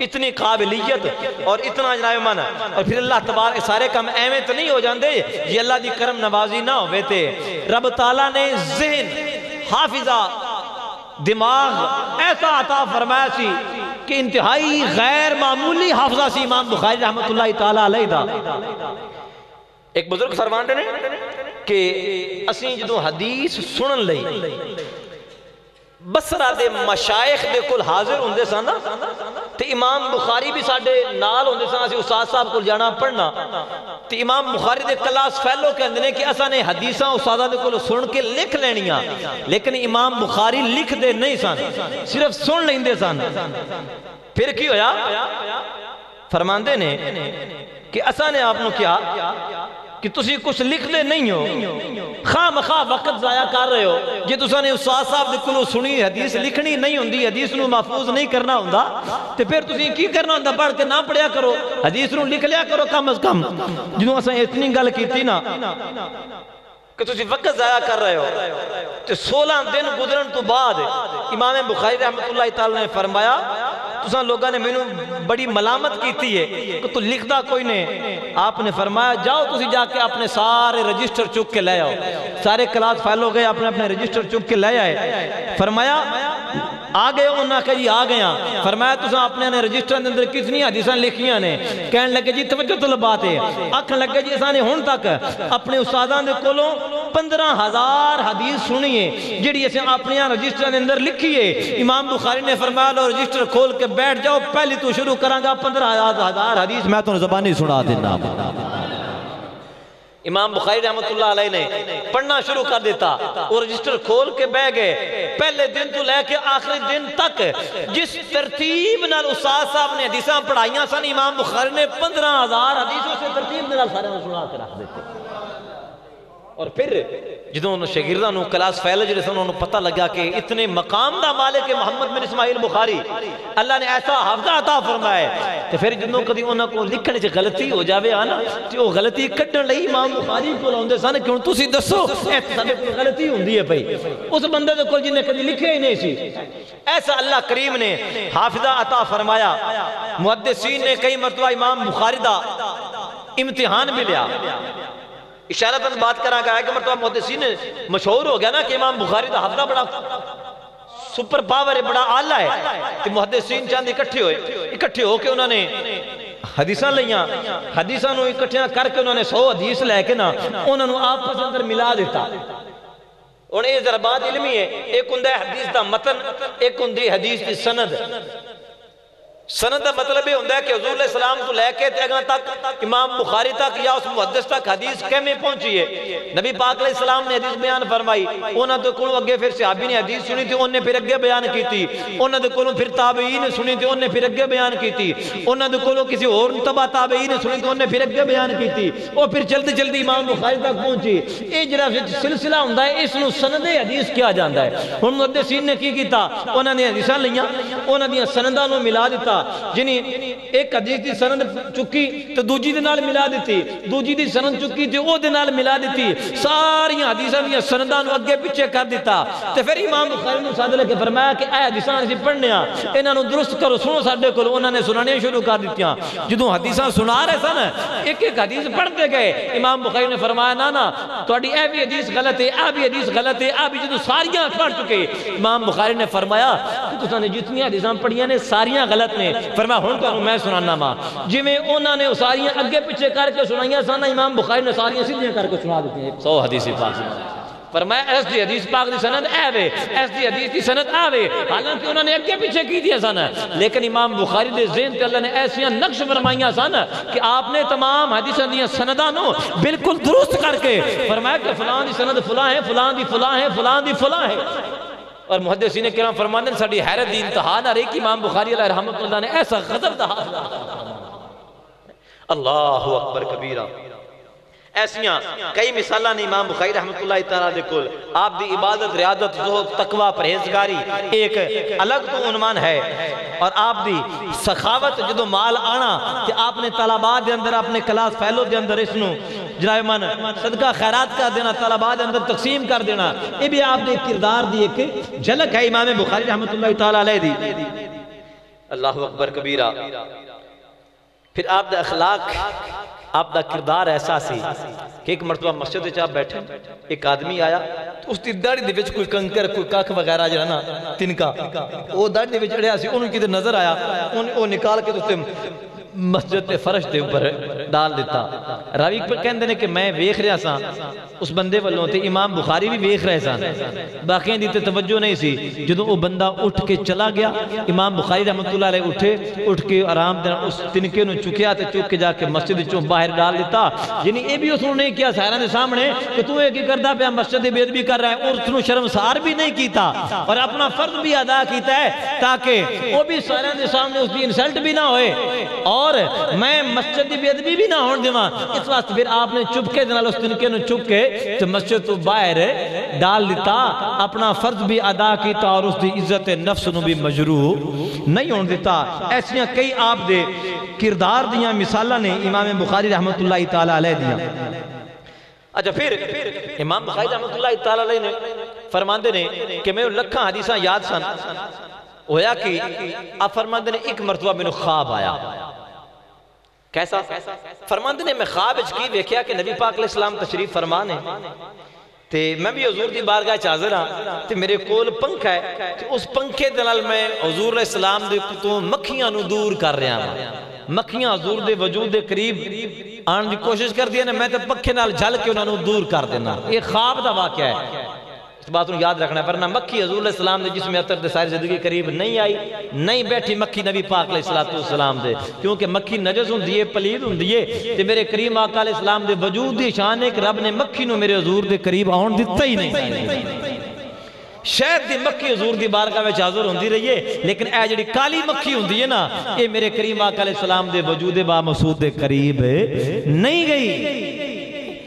[SPEAKER 1] اتنی قابلیت اور اتنا جناب مانا۔ اور پھر اللہ تبارک سارے کام ایویں تو نہیں ہو جاندے یہ اللہ دی کرم نوازی نہ ہوئے تے، رب تعالیٰ نے ذہن، حافظہ، دماغ ایسا عطا فرمایا سی کہ انتہائی غیر معمولی حافظہ سی امام بخاری رحمت اللہ تعالیٰ علیہ دا۔ ایک بزرگ فرماندے نے کہ اسی جدوں حدیث سنن لئی بصرہ دے مشائخ دے کول حاضر ہوندے سن تے امام بخاری بھی ساڈے نال ہوندے سن، اسی استاد صاحب کول جانا پڑھنا تے امام بخاری دے کلاس فیلو کہندے نے کہ اساں نے حدیثاں استاداں دے کول سن کے لکھ لینیاں، لیکن امام بخاری لکھ دے نہیں سن، صرف سن لیندے سن۔ پھر کی ہویا؟ فرماندے نے کہ اساں نے آپ نو کیا کہ تسی کچھ لکھ دے نہیں ہو، خواہ مخواہ وقت ضائع کر رہے ہو، جے تساں نے استاد صاحب دے کولوں سنی حدیث لکھنی نہیں ہوندی، حدیث نو محفوظ نہیں کرنا ہوندا تے پھر تسی کی کرنا ہوندا؟ پڑھ کے نہ پڑھیا کرو، حدیث نو لکھ لیا کرو کم از کم۔ جدوں اساں اتنی گل کیتی نا کہ تسی وقت ضائع کر رہے ہو تے 16 دن گزرن تو بعد امام بخاری رحمۃ اللہ تعالی نے فرمایا تساں لوگاں نے مینوں بڑی ملامت کیتی ہے کہ تو لکھدا کوئی نہیں۔ آپ نے فرمایا جاؤ تسی جا کے اپنے سارے رجسٹر چک کے لے آؤ۔ سارے کلاس فیل ہو گئے، اپنے اپنے رجسٹر چک کے لے آئے۔ فرمایا آ گئے، انہاں کہ جی آ گیا۔ فرمایا تساں اپنے نے رجسٹر دے اندر کتنی حدیثاں لکھیاں نے؟ کہن لگے جی توجہ طلبات ہے، آکھن لگے جی اساں نے ہن تک اپنے استاداں دے کولوں 15,000 حدیث سنی ہے جڑی اساں اپنے رجسٹر دے اندر لکھی ہے۔ امام بخاری نے فرمایا لو رجسٹر کھول کے بیٹھ جاؤ، پہلی تو شروع کراں گا 15,000 حدیث میں تو زبانی سنا دینا۔ امام بخاری رحمت اللہ علیہ نے پڑھنا شروع کر دیتا، وہ رجسٹر کھول کے بہ گئے۔ پہلے دن تو لے کے آخری دن تک جس ترتیب نال استاد صاحب نے حدیثاں پڑھائیاں سن، امام بخاری نے 15,000 حدیثوں سے ترتیب نال سارے سنا کے رکھ دیتے۔ اور پھر جدوں انہوں شاگرداں نوں کلاس فیل جڑے سن انہوں نے پتہ لگا کہ اتنے مقام دا مالک ہے محمد بن اسماعیل بخاری، اللہ نے ایسا حافظہ عطا فرمایا ہے، تو پھر جدوں کدی انہاں کو لکھنے چ غلطی ہو جاوے نا تے او غلطی کڈن لئی امام بخاری کول آوندے سن کہ ہن تسی دسو ساڈے کول غلطی ہوندی ہے بھئی، اس بندے دے کول جن نے کدی لکھیا ہی نہیں سی۔ ایسا اللہ کریم نے حافظہ عطا فرمایا۔ محدثین نے کئی مرتبہ امام بخاری دا امتحان بھی لیا۔ اشارتاً بات کرا گیا ہے کہ مرتبہ محدثین نے مشہور ہو گیا نا کہ امام بخاری دا حافظہ بڑا سپر پاور ہے، بڑا آلہ ہے، کہ محدثین چاند اکٹھے ہو کے انہوں نے حدیثاں لیاں، حدیثاں نو اکٹھیاں کر کے انہوں نے 100 حدیث لے کے نا انہوں نے آپس اندر ملا دیتا۔ اور یہ ذرا بات علمی ہے، ایک ہندہ حدیث دا متن، ایک ہندی حدیث دی سند۔ سند دا مطلب یہ ہوندہ ہے کہ حضور علیہ السلام تو لے کے تیگاں تک امام بخاری تک یا اس محدث تک حدیث کیمیں پہنچی ہے۔ نبی پاک علیہ السلام نے حدیث بیان فرمائی، انہاں دے کولوں اگے پھر صحابی نے حدیث سنی تھی، انہوں نے پھر اگے بیان کی تھی، انہاں دے کولوں پھر تابعین نے سنی تھی، انہوں نے پھر اگے بیان کی تھی، انہاں دے کولوں کسی اور تبع تابعین نے سنی تھی، انہوں نے پھر اگے بیان کی تھی، اور پھر جلدی جلدی امام بخاری تک پہنچی۔ یہ جڑا سلسلہ ہوندہ ہے اس نو سند حدیث کیا جاندہ ہے۔ ہن محدثین نے کی کیتا، انہاں نے حدیثاں لیاں، انہاں دیاں سنداں نو ملا دیتا، جنہیں ایک حدیث دی سند چکی تو دوجی دے نال ملا دیتی، دوجی دی سند چکی تو او دے نال ملا دیتی، ساری حدیثاں دی سنداں نو اگے پیچھے کر دیتا۔ تے پھر امام بخاری نے ساتھ لے کے فرمایا کہ اے حدیثاں اسی پڑھنے ہاں، انہاں نو درست کرو، سنو ساڈے کول۔ انہاں نے سنانے شروع کر دتیاں۔ جدوں حدیثاں سنا رہے سن ایک ایک حدیث پڑھتے گئے، امام بخاری نے فرمایا نا تہاڈی اے بھی حدیث غلط ہے، اے بھی حدیث غلط ہے، اے بھی۔ جدوں ساریاں پڑھ چکے امام بخاری نے فرمایا کہ تساں نے جتنی حدیثاں پڑھیاں نے ساریاں غلط نے۔ فرمایا ہن میں سنانا ماں جی میں انہوں نے ساریاں اگے پیچھے کر کے سنائیاں سانا، امام بخاری نے ساریاں سیدھیاں کر کے سنا دیتی ہیں 100 حدیث پاک سے۔ فرمایا ایس دی حدیث پاک دی سند آوے، ایس دی حدیث دی سند آوے، حالانکہ انہوں نے اگے پیچھے کی دیا سن، لیکن امام بخاری دے ذہن تے اللہ نے ایسیاں نقش فرمائیاں سن کہ آپ نے تمام حدیثاں دیاں سنداں نو بالکل درست کر کے فرمایا کہ فلاں دی سند فلاں ہے، فلاں دی فلاں ہے، فلاں دی فلاں ہے۔ اور محدثین کرام فرماندے ہیں ساڈی حیرت دی انتہا نہ رہی کہ امام بخاری علیہ رحمۃ اللہ نے ایسا غضب دا حاصلہ۔ اللہ اکبر کبیرہ۔ ایسیاں کئی مثالاں نے امام بخاری رحمۃ اللہ تعالیٰ دے کول۔ آپ دی عبادت، ریاضت، زہد، تقوی، پرہیزگاری ایک الگ تو عنوان ہے، اور آپ دی سخاوت جدو مال آنا کہ آپ نے طلبات دے اندر اپنے کلاس فیلو دے اندر اس نو جناب من صدقہ خیرات کا دینا، طلبات دے اندر تقسیم کر دینا، یہ بھی آپ دے کردار دی ایک جھلک ہے امام بخاری رحمۃ اللہ تعالیٰ علیہ دی۔ اللہ اکبر کبیرہ۔ پھر آپ دا اخلاق، آپ دا کردار ایسا سی کہ ایک مرتبہ مسجد چاہ بیٹھے، ایک آدمی آیا تو اس دی داڑھی دے وچ کوئی کنکر، کوئی کاکھ وغیرہ جو ہے نا تنکا، وہ داڑھی دے وچ اڑیا سی، انہوں کی نظر آیا، وہ نکال کے تو مسجد تے فرش دے اوپر ڈال دیتا۔ راوی پر کہندے نے کہ میں ویکھ رہا سا اس بندے والوں تے امام بخاری بھی ویکھ رہے سن، باقیاں دی تے توجہ نہیں سی۔ جدوں وہ بندہ اٹھ کے چلا گیا، امام بخاری رحمۃ اللہ علیہ اٹھے، اٹھ کے آرام دے اس تنکے نو چکیا تے چک کے جا کے مسجد چوں باہر ڈال دیتا۔ یعنی اے بھی اس نے نہیں کیا سائراں دے سامنے کہ تو اے کی کردا پیا، مسجد دی بے ادبی کر رہا ہے، اور اس نو شرمسار بھی نہیں کیتا اور اپنا فرض بھی ادا کیتا ہے تاکہ وہ بھی سائراں دے سامنے اس دی انسلٹ بھی نہ ہوئے اور میں مسجد دی بے ادبی بھی نہ ہون دیواں۔ اس واسطے پھر آپ نے چپکے دے نال اس تنکے نو چک کے تے مسجد تو باہر ڈال دیتا، اپنا فرض بھی ادا کیتا اور اس دی عزت نفس نو بھی مجروح نہیں ہون دیتا۔ ایسیاں کئی آپ دے کردار دیاں مثالاں نے امام بخاری رحمۃ اللہ تعالی علیہ دیاں۔ اچھا پھر امام بخاری رحمۃ اللہ تعالی علیہ نے فرماندے نے کہ میں لکھاں حدیثاں یاد سن، ہویا کہ آپ فرماندے نے ایک مرتبہ میں خواب آیا۔ کیسا؟ فرماندے نے میں خواب اچ کی ویکھیا کہ نبی پاک علیہ السلام تشریف فرمانے تے میں بھی حضور دی بارگاہ چ حاضر ہاں تے میرے کول پنکھا ہے تے اس پنکھے دے نال میں حضور علیہ السلام دے تو مکھیاں نو دور کر رہا ہاں۔ مکھیاں حضور دے وجود دے قریب آن دی کوشش کر دی نے، میں تے پنکھے نال جھل کے انہاں نو دور کر دینا۔ یہ خواب دا واقعہ ہے، اس بات کو یاد رکھنا ہے، ورنہ مکھی حضور علیہ السلام دے جسم عطر دے ساری زندگی قریب نہیں آئی، نہیں بیٹھی مکھی نبی پاک علیہ السلام دے، کیونکہ مکھی نجس ہوندی ہے، پلید ہوندی ہے، تے میرے کریم آقا علیہ السلام دے وجود دی شان ہے کہ رب نے مکھی نو میرے حضور دے قریب آن دیتا ہی نہیں۔ شاید دی مکھی حضور دی بارگاہ میں حاضر ہوندی رہی ہے، لیکن اے جڑی کالی مکھی ہوندی ہے نا، اے میرے کریم آقا علیہ السلام دے وجود با مسعود دے قریب نہیں گئی۔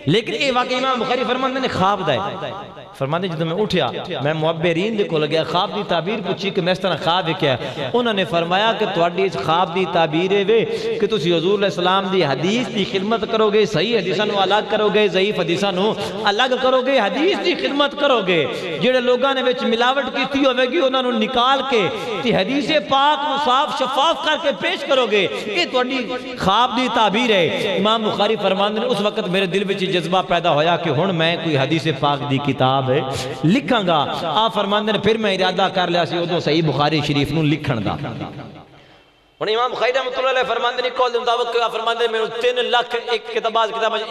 [SPEAKER 1] لیکن اے واقعی امام بخاری فرماندے نے خواب دا ہے۔ فرماندے جدوں میں اٹھیا میں معبرین دے کول گیا، خواب دی تعبیر پوچھی کہ میں اس طرح خواب کیا، انہوں نے فرمایا کہ تہاڈی اس خواب دی تعبیر ہے کہ تسی حضور علیہ السلام دی حدیث دی خدمت کرو گے، صحیح حدیثاں نو الگ کرو گے، ضعیف حدیثاں نو الگ کرو گے، حدیث دی خدمت کرو گے، جڑے لوگاں نے وچ ملاوٹ کیتی ہوے گی انہاں نو نکال کے تے حدیث پاک نو صاف شفاف کر کے پیش کرو گے۔ یہ تہاڈی خواب دی تعبیر ہے۔ امام بخاری فرماندے نے اس وقت میرے دل وچ جذبہ پیدا ہویا کہ ہن میں کوئی حدیث پاک دی کتاب لکھاں گا۔ آپ فرماندے نے پھر میں ارادہ کر لیا سی ادوں صحیح بخاری شریف نو لکھن دا۔ ہن امام بخاری رحمۃ اللہ علیہ فرماندے نے قول دے مطابق فرماندے مینوں 3 لاکھ ایک کتاباں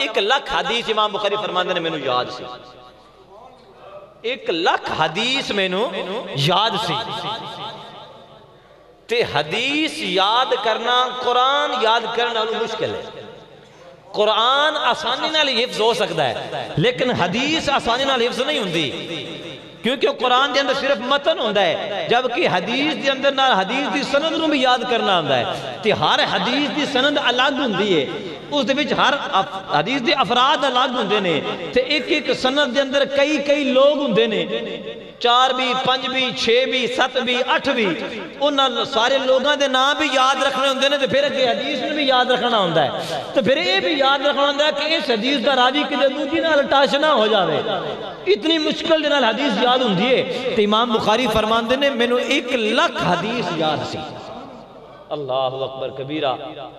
[SPEAKER 1] 1 لاکھ حدیث امام بخاری فرماندے نے مینوں یاد سی، 1 لاکھ حدیث مینوں یاد سی۔ تے حدیث یاد کرنا قرآن یاد کرنا مشکل ہے۔ قرآن آسانی نال حفظ ہو سکتا ہے لیکن حدیث آسانی نال حفظ نہیں ہوندی، کیونکہ قرآن دے اندر صرف متن ہوندہ ہے، جبکہ حدیث دے اندر نال حدیث دی سند نو بھی یاد کرنا ہوندہ ہے۔ تے ہر حدیث دی سند الگ ہوندی ہے، اس دے وچ ہر حدیث دے افراد الگ ہوندے نے، تے ایک سند دے اندر کئی لوگ ہوندے نے، 4 بھی 5 بھی 6 بھی 7 بھی 8 بھی، انہاں سارے لوگاں دے نام بھی یاد رکھنے ہوندے نے، تے پھر اگے حدیث نے بھی یاد رکھنا ہوندا ہے، تو پھر یہ بھی یاد رکھنا ہوندا ہے کہ اس حدیث دا راوی کدے دوجی نال ٹچ نہ ہو جاوے، اتنی مشکل دے نال حدیث یاد ہوندی ہے۔ تے امام بخاری فرماندے نے مینوں 1 لاکھ حدیث یاد سی۔ اللہ اکبر کبیرہ،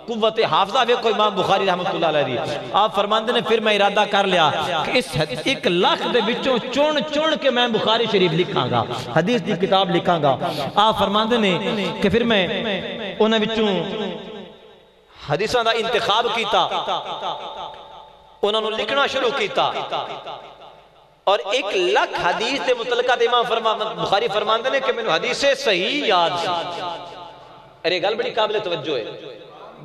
[SPEAKER 1] قوت حافظہ ویکھو امام بخاری رحمۃ اللہ علیہ دی۔ آپ فرماندے نے پھر میں ارادہ کر لیا کہ اس 1 لاکھ دے وچوں چن کے میں بخاری شریف لکھاں گا، حدیث دی کتاب لکھاں گا۔ آپ فرماندے نے کہ پھر میں انہاں وچوں حدیثاں دا انتخاب کیتا، انہاں نو لکھنا شروع کیتا، اور 1 لاکھ حدیث دے متعلقہ امام بخاری فرماندے نے کہ مینوں حدیث صحیح یاد سی۔ ارے گل بڑی قابل توجہ ہے،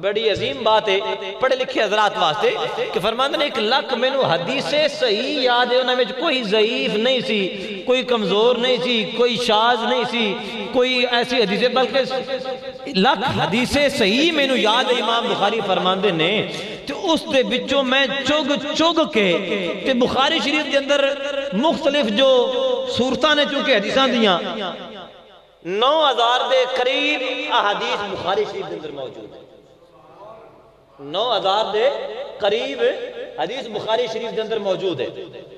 [SPEAKER 1] بڑی عظیم بات ہے پڑھے لکھے حضرات واسطے کہ فرماندے نے 1 لاکھ مینوں حدیث صحیح یاد ہے، انہاں وچ کوئی ضعیف نہیں سی، کوئی کمزور نہیں سی، کوئی شاذ نہیں سی، کوئی ایسی حدیث، بلکہ 1 لاکھ حدیث صحیح مینوں یاد ہے۔ امام بخاری فرماندے نے تو اس دے وچوں میں چگ کے تے بخاری شریف دے اندر مختلف جو صورتاں نے چونکہ حدیثاں دیاں 9000 دے قریب احادیث بخاری شریف دے اندر موجود ہے، 9000 دے قریب حدیث بخاری شریف دے اندر موجود ہے،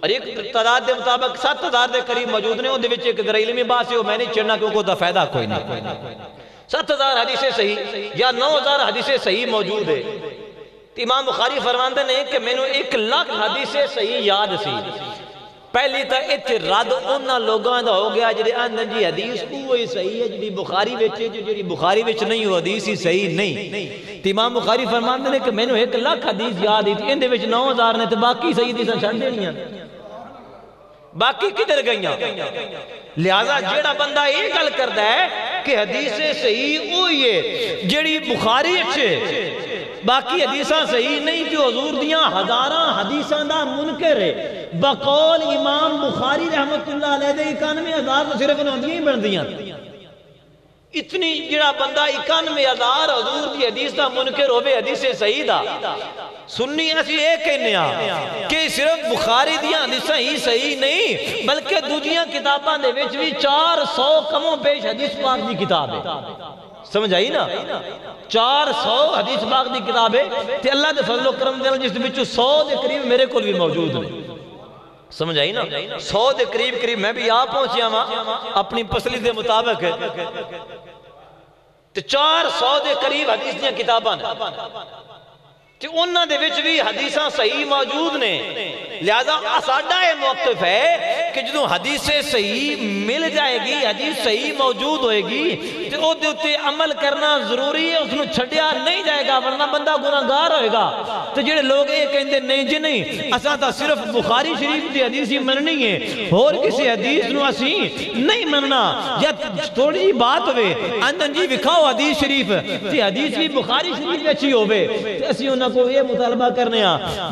[SPEAKER 1] اور ایک تعداد دے مطابق 7000 دے قریب موجود نے، ان دے وچ ایک ذرا علمی بات ہے وہ میں نہیں چڑھنا کیونکہ اس دا فائدہ کوئی نہیں۔ 7000 حدیث صحیح یا 9000 حدیث صحیح موجود ہے۔ امام بخاری فرماندے نے کہ مینوں 1 لاکھ حدیث صحیح یاد سی، پہلی تا اتھے رد انہاں لوگاں دا ہو گیا جڑے آندن جی حدیث کوئی صحیح ہے جڑی بخاری وچ جڑی بخاری وچ نہیں ہو حدیث ہی صحیح نہیں. تے امام بخاری فرماندے نے کہ مینوں 1 لاکھ حدیث یاد ہی تے اندے وچ 9000 نے تے باقی صحیح حدیثاں چھڈ دینیاں باقی کدھر گئیاں. لہذا جیڑا بندہ یہ گل کردا ہے کہ حدیث صحیح وہی ہے جڑی بخاری وچ باقی حدیثاں صحیح نہیں جو حضور دیاں ہزاراں حدیثاں دا منکر ہے بقول امام بخاری رحمت اللہ علیہ دے 91,000 تو صرف نوندیاں ہی بندیاں. اتنی جڑا بندہ 91,000 حضور دی حدیث دا منکر ہوئے حدیث صحیح دا سنی ایسی ایک کہنے کہ صرف بخاری دیاں حدیثاں ہی صحیح نہیں بلکہ دوجیاں کتاباں دے وچ بھی 400 کموں پیش حدیث پاک دی کتاب ہے. سمجھ آئی نا 400 حدیث پاک دی کتاب ہے تے اللہ دے فضل و کرم دے جس وچ 100 دے قریب میرے کول بھی موجود ہیں. سمجھ آئی نا 100 دے قریب میں بھی آ پہنچیا ہاں اپنی پسلی دے مطابق تے 400 دے قریب حدیث دیاں کتاباں نے تے انہاں دے وچ بھی حدیثاں صحیح موجود نے. لہذا ساڈا یہ موقف ہے کہ جدوں حدیث صحیح مل جائے گی حدیث صحیح موجود ہوئے گی تے او دے اوتے عمل کرنا ضروری ہے اس نو چھڈیا نہیں جائے گا ورنہ بندہ گناہگار ہوئے گا. تے جڑے لوگ یہ کہندے نہیں جی نہیں اساں تا صرف بخاری شریف دی حدیث ہی مننی ہے اور کسی حدیث نو اسی نہیں مننا یا تھوڑی جی بات ہوئے اندن جی وکھاؤ حدیث شریف تے حدیث بھی بخاری شریف وچ ہی ہوے تے اسی انہاں کو یہ مطالبہ کرنے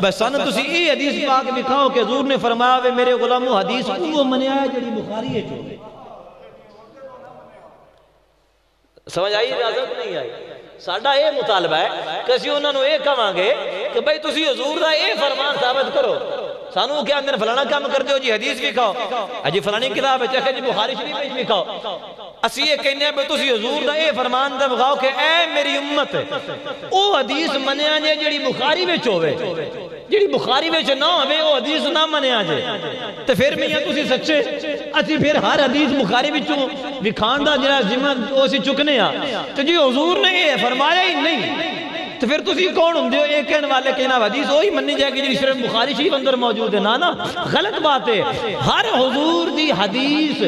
[SPEAKER 1] بس سن تسی یہ حدیث پاک دکھاؤ کہ حضور نے فرمایا وے میرے غلامو حدیث وہ منیا ہے جڑی بخاری ہے جو سمجھ آئی اجازت نہیں آئی. ساڈا یہ مطالبہ ہے کہ اسی انہاں نو یہ کہاں گے کہ بھئی تسی حضور دا یہ فرمان ثابت کرو. سانو کیا اندر فلانا کام کر دیو جی حدیث بھی کھاؤ اجی فلانی کتاب ہے جی بخاری شریف بھی کھاؤ. اسی یہ کہنے ہیں بھئی تسی حضور دا یہ فرمان دا بغاؤ کہ اے میری امت او حدیث منیا جے جڑی بخاری وچ ہوے جڑی بخاری وچ نہ ہوے او حدیث نہ منیا جے تے پھر میاں تسی سچے اسی پھر ہر حدیث بخاری وچوں وکھان دا جڑا ذمہ او اسی چکنے ہاں تے جی حضور نے یہ فرمایا ہی نہیں تو پھر تسی کون ہوندے ہو ایک کہنے والے کہنا حدیث وہی مننی جائے گی جی صرف بخاری شریف اندر موجود ہے. نا غلط بات ہے. ہر حضور دی حدیث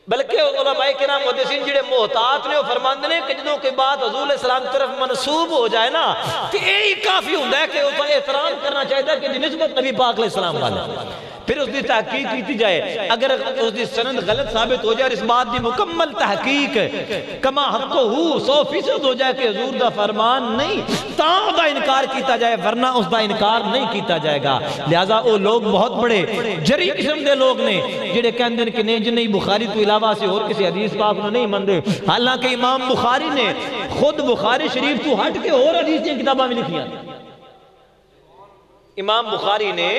[SPEAKER 1] بلکہ علماء کرام محدثین جڑے محتاط نے وہ فرماندے نے کہ جدوں کوئی بات حضور علیہ السلام کی طرف منسوب ہو جائے نا تو یہی کافی ہوندا ہے کہ اس کا احترام کرنا چاہیے کہ نسبت نبی پاک علیہ السلام والے پھر اس دی تحقیق کیتی جائے. اگر اس دی سند غلط ثابت ہو جائے اور اس بات دی مکمل تحقیق کما حق ہو 100% ہو جائے کہ حضور دا فرمان نہیں تاں دا انکار کیتا جائے ورنہ اس دا انکار نہیں کیتا جائے گا. لہذا وہ لوگ بہت بڑے جری قسم دے لوگ نے جڑے کہندے نے کہ نہیں بخاری تو علاوہ سے اور کسی حدیث پاک نو نہیں مندے. حالانکہ امام بخاری نے خود بخاری شریف تو ہٹ کے اور حدیث کی کتاباں میں لکھیاں. امام بخاری نے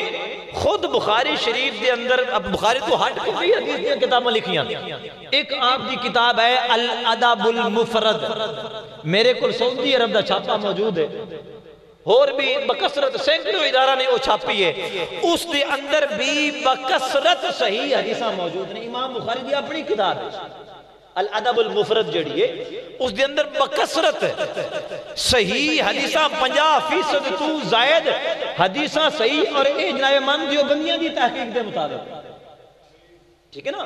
[SPEAKER 1] خود بخاری شریف دے اندر بخاری تو ہٹ کے بھی حدیث کی کتاباں لکھیاں. ایک آپ دی کتاب ہے الادب المفرد میرے کو سعودی عرب دا چھاپا موجود ہے اور بھی بکثرت سینکڑوں ادارہ نے وہ چھاپی ہے. اس دے اندر بھی بکثرت صحیح حدیثاں موجود ہیں. امام بخاری دی اپنی کتاب ہے الادب المفرد جڑی ہے اس دے اندر بکثرت صحیح حدیثاں 50% تو زائد حدیثاں صحیح اور اے جناب من دیوبندیاں دی تحقیق دے مطابق ٹھیک ہے نا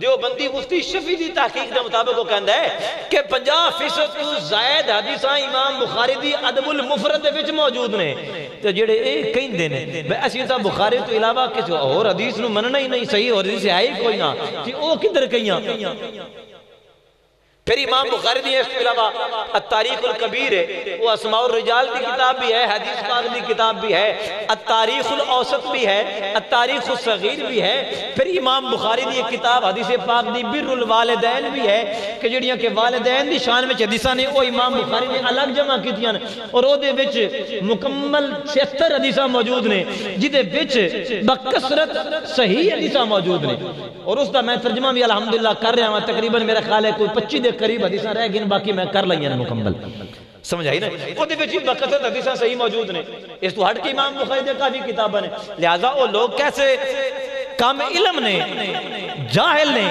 [SPEAKER 1] دیوبندی مفتی شفیع دی تحقیق دے مطابق وہ کہندا ہے کہ 50% تو زائد حدیثاں امام بخاری دی ادب المفرد دے وچ موجود نے. تے جڑے اے کہندے نے بھئی اسی تا بخاری تو علاوہ کسی اور حدیث نو مننا ہی نہیں صحیح اور حدیث ہے ہی کوئی نہ کہ او کدھر کئیاں. پھر امام بخاری دی اس کے علاوہ التاریخ الکبیر ہے وہ اسماء الرجال کی کتاب بھی ہے حدیث پاک دی کتاب بھی ہے التاریخ الاوسط بھی ہے التاریخ الصغیر بھی ہے. پھر امام بخاری دی ایک کتاب حدیث پاک دی بر الوالدین بھی ہے کہ جڑیاں کہ والدین دی شان وچ حدیثاں نے وہ امام بخاری نے الگ جمع کیتیاں اور او دے وچ مکمل 76 حدیثاں موجود نے جدے وچ بکثرت صحیح حدیثاں موجود نے. اور اس دا میں ترجمہ بھی الحمدللہ کر رہا ہوں تقریباً میرا خیال ہے کوئی 25 دے قریب حدیثاں رہ گئیں باقی میں کر لائیں مکمل. سمجھ آئی نا وہ دے وچ بکثرت حدیثاں صحیح موجود نے. اس تو ہٹ کے امام بخاری دے کافی کتاباں نے. لہذا وہ لوگ کیسے کم علم نے جاہل نے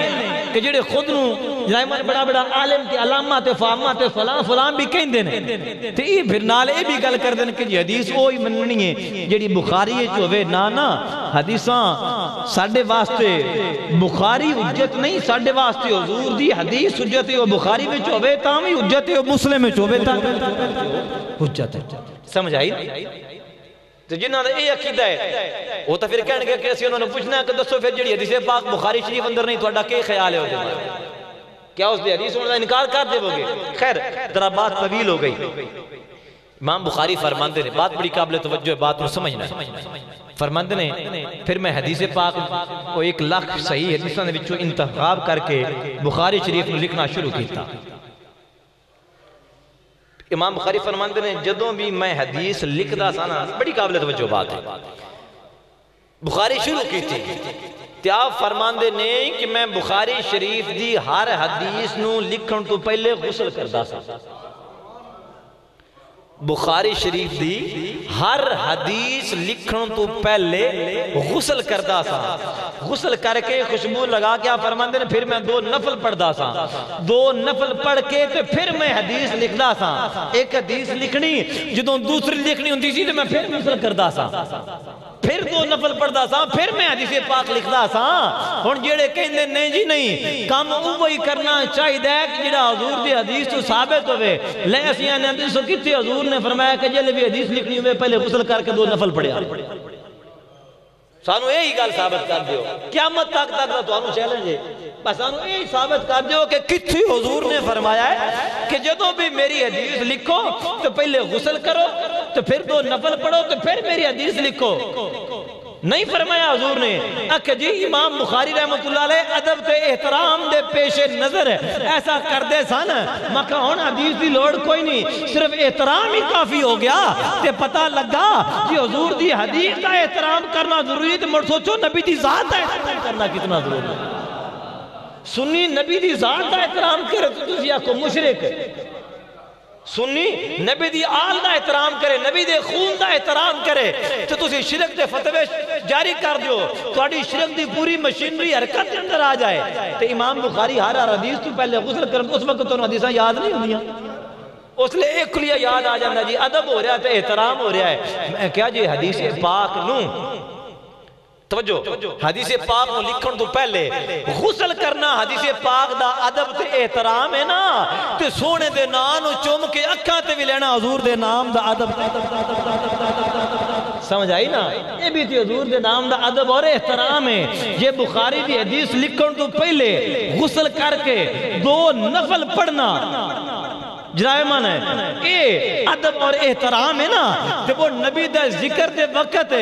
[SPEAKER 1] کہ جڑے خود نو جناب بڑا بڑا عالم تے علامہ تے فاہمہ تے فلان بھی کہندے نے تے یہ پھر نال اے بھی گل کردے نے کہ جی حدیث وہی مننی ہے جڑی بخاری وچ ہوے. نا حدیثاں ساڑھے واسطے بخاری حجت نہیں، ساڑھے واسطے حضور دی حدیث حجت ہے، وہ بخاری میں چوبے تامی حجت ہے، وہ مسلم میں چوبے تامی حجت ہے۔ سمجھ آئی؟ تو جنہاں دا اے عقیدہ ہے وہ تو پھر کہنے گے کہ انہوں نے پوچھنا ہے کہ دسو پھر جڑی حدیث پاک بخاری شریف اندر نہیں، توڑا کیا خیال ہے ہوگا؟ کیا اس دی حدیث انہوں نے انکار کر دے ہوگے؟ خیر ذرا بات طویل ہو گئی۔ امام بخاری فرماندے نے، بات بڑی قابل توجہ ہے، بات کو سمجھنا ہے، فرماندے نے پھر میں حدیث پاک کو 1 لاکھ صحیح حدیثاں نے وچوں انتخاب کر کے بخاری شریف میں لکھنا شروع کیتا۔ امام بخاری فرماندے نے جدوں بھی میں حدیث لکھدا سا نا، بڑی قابل توجہ بات ہے، بخاری شروع کی تھی تے آپ فرماندے نے کہ میں بخاری شریف دی ہر حدیث نو لکھن تو پہلے غسل کردا سا۔ بخاری شریف دی ہر حدیث لکھن تو پہلے غسل کردا سا، غسل کر کے خوشبو لگا کے آپ فرماندے نے پھر میں 2 نفل پڑھدا سا، 2 نفل پڑھ کے تے پھر میں حدیث لکھدا سا۔ ایک حدیث لکھنی جدوں دوسری لکھنی ہوندی سی تے میں پھر غسل کردا سا، پھر 2 نفل پڑھدا سا، پھر میں حدیث پاک لکھدا سا۔ ہن جڑے کہندے نہیں جی نہیں کام اوہی کرنا چاہیے کہ جڑا حضور دی حدیث تو ثابت ہوئے، لے اسی نے حدیث کتے حضور نے فرمایا کہ جلے بھی حدیث لکھنی ہوئے پہلے غسل کر کے 2 نفل پڑھیا۔ سانو یہی گل ثابت کر دیو، قیامت تک دا تانوں چیلنج ہے، بس سانو یہی ثابت کر دیو کہ کتھے حضور نے فرمایا ہے کہ جدوں بھی میری حدیث لکھو تو پہلے غسل کرو تو پھر 2 نفل پڑھو تو پھر میری حدیث لکھو۔ نہیں فرمایا حضور نے کہ جی امام بخاری رحمت اللہ علیہ ادب تے احترام دے پیش نظر ایسا کر دے سن، میں کہا ہون حدیث دی لوڑ کوئی نہیں، صرف احترام ہی کافی ہو گیا تے پتہ لگا کہ حضور دی حدیث کا احترام کرنا ضروری ہے، تے مڑ سوچو نبی دی ذات کا احترام کرنا کتنا ضروری ہے۔ سنی نبی دی ذات کا احترام کرے تو تسی آکو مشرک، سنی نبی دی آل دا احترام کرے، نبی دے خون دا احترام کرے تو تسی شرک دے فتوے جاری کر دیو، تو اڈی شرک دی پوری مشینری حرکت کے اندر آ جائے۔ تو امام بخاری ہر حدیث تو پہلے غسل کریں، اس وقت تو حدیثاں یاد نہیں ہوندیاں، اس لئے ایک کلیہ یاد آ جانا جی ادب ہو رہا ہے، احترام ہو رہا ہے۔ میں کیا جی حدیث پاک نوں توجہ، حدیث پاک کو لکھن تو پہلے غسل کرنا حدیث پاک دا ادب تے احترام ہے نا، تے سونے دے نام چوم کے اکھاں تے بھی لینا حضور دے نام دا ادب، سمجھ آئی نا؟ یہ بھی تے حضور دے نام دا ادب اور احترام ہے۔ یہ بخاری دی حدیث لکھن تو پہلے غسل کر کے 2 نفل پڑھنا جناب من ہے، اے ادب اور احترام ہے نا، تے وہ نبی دے ذکر دے وقت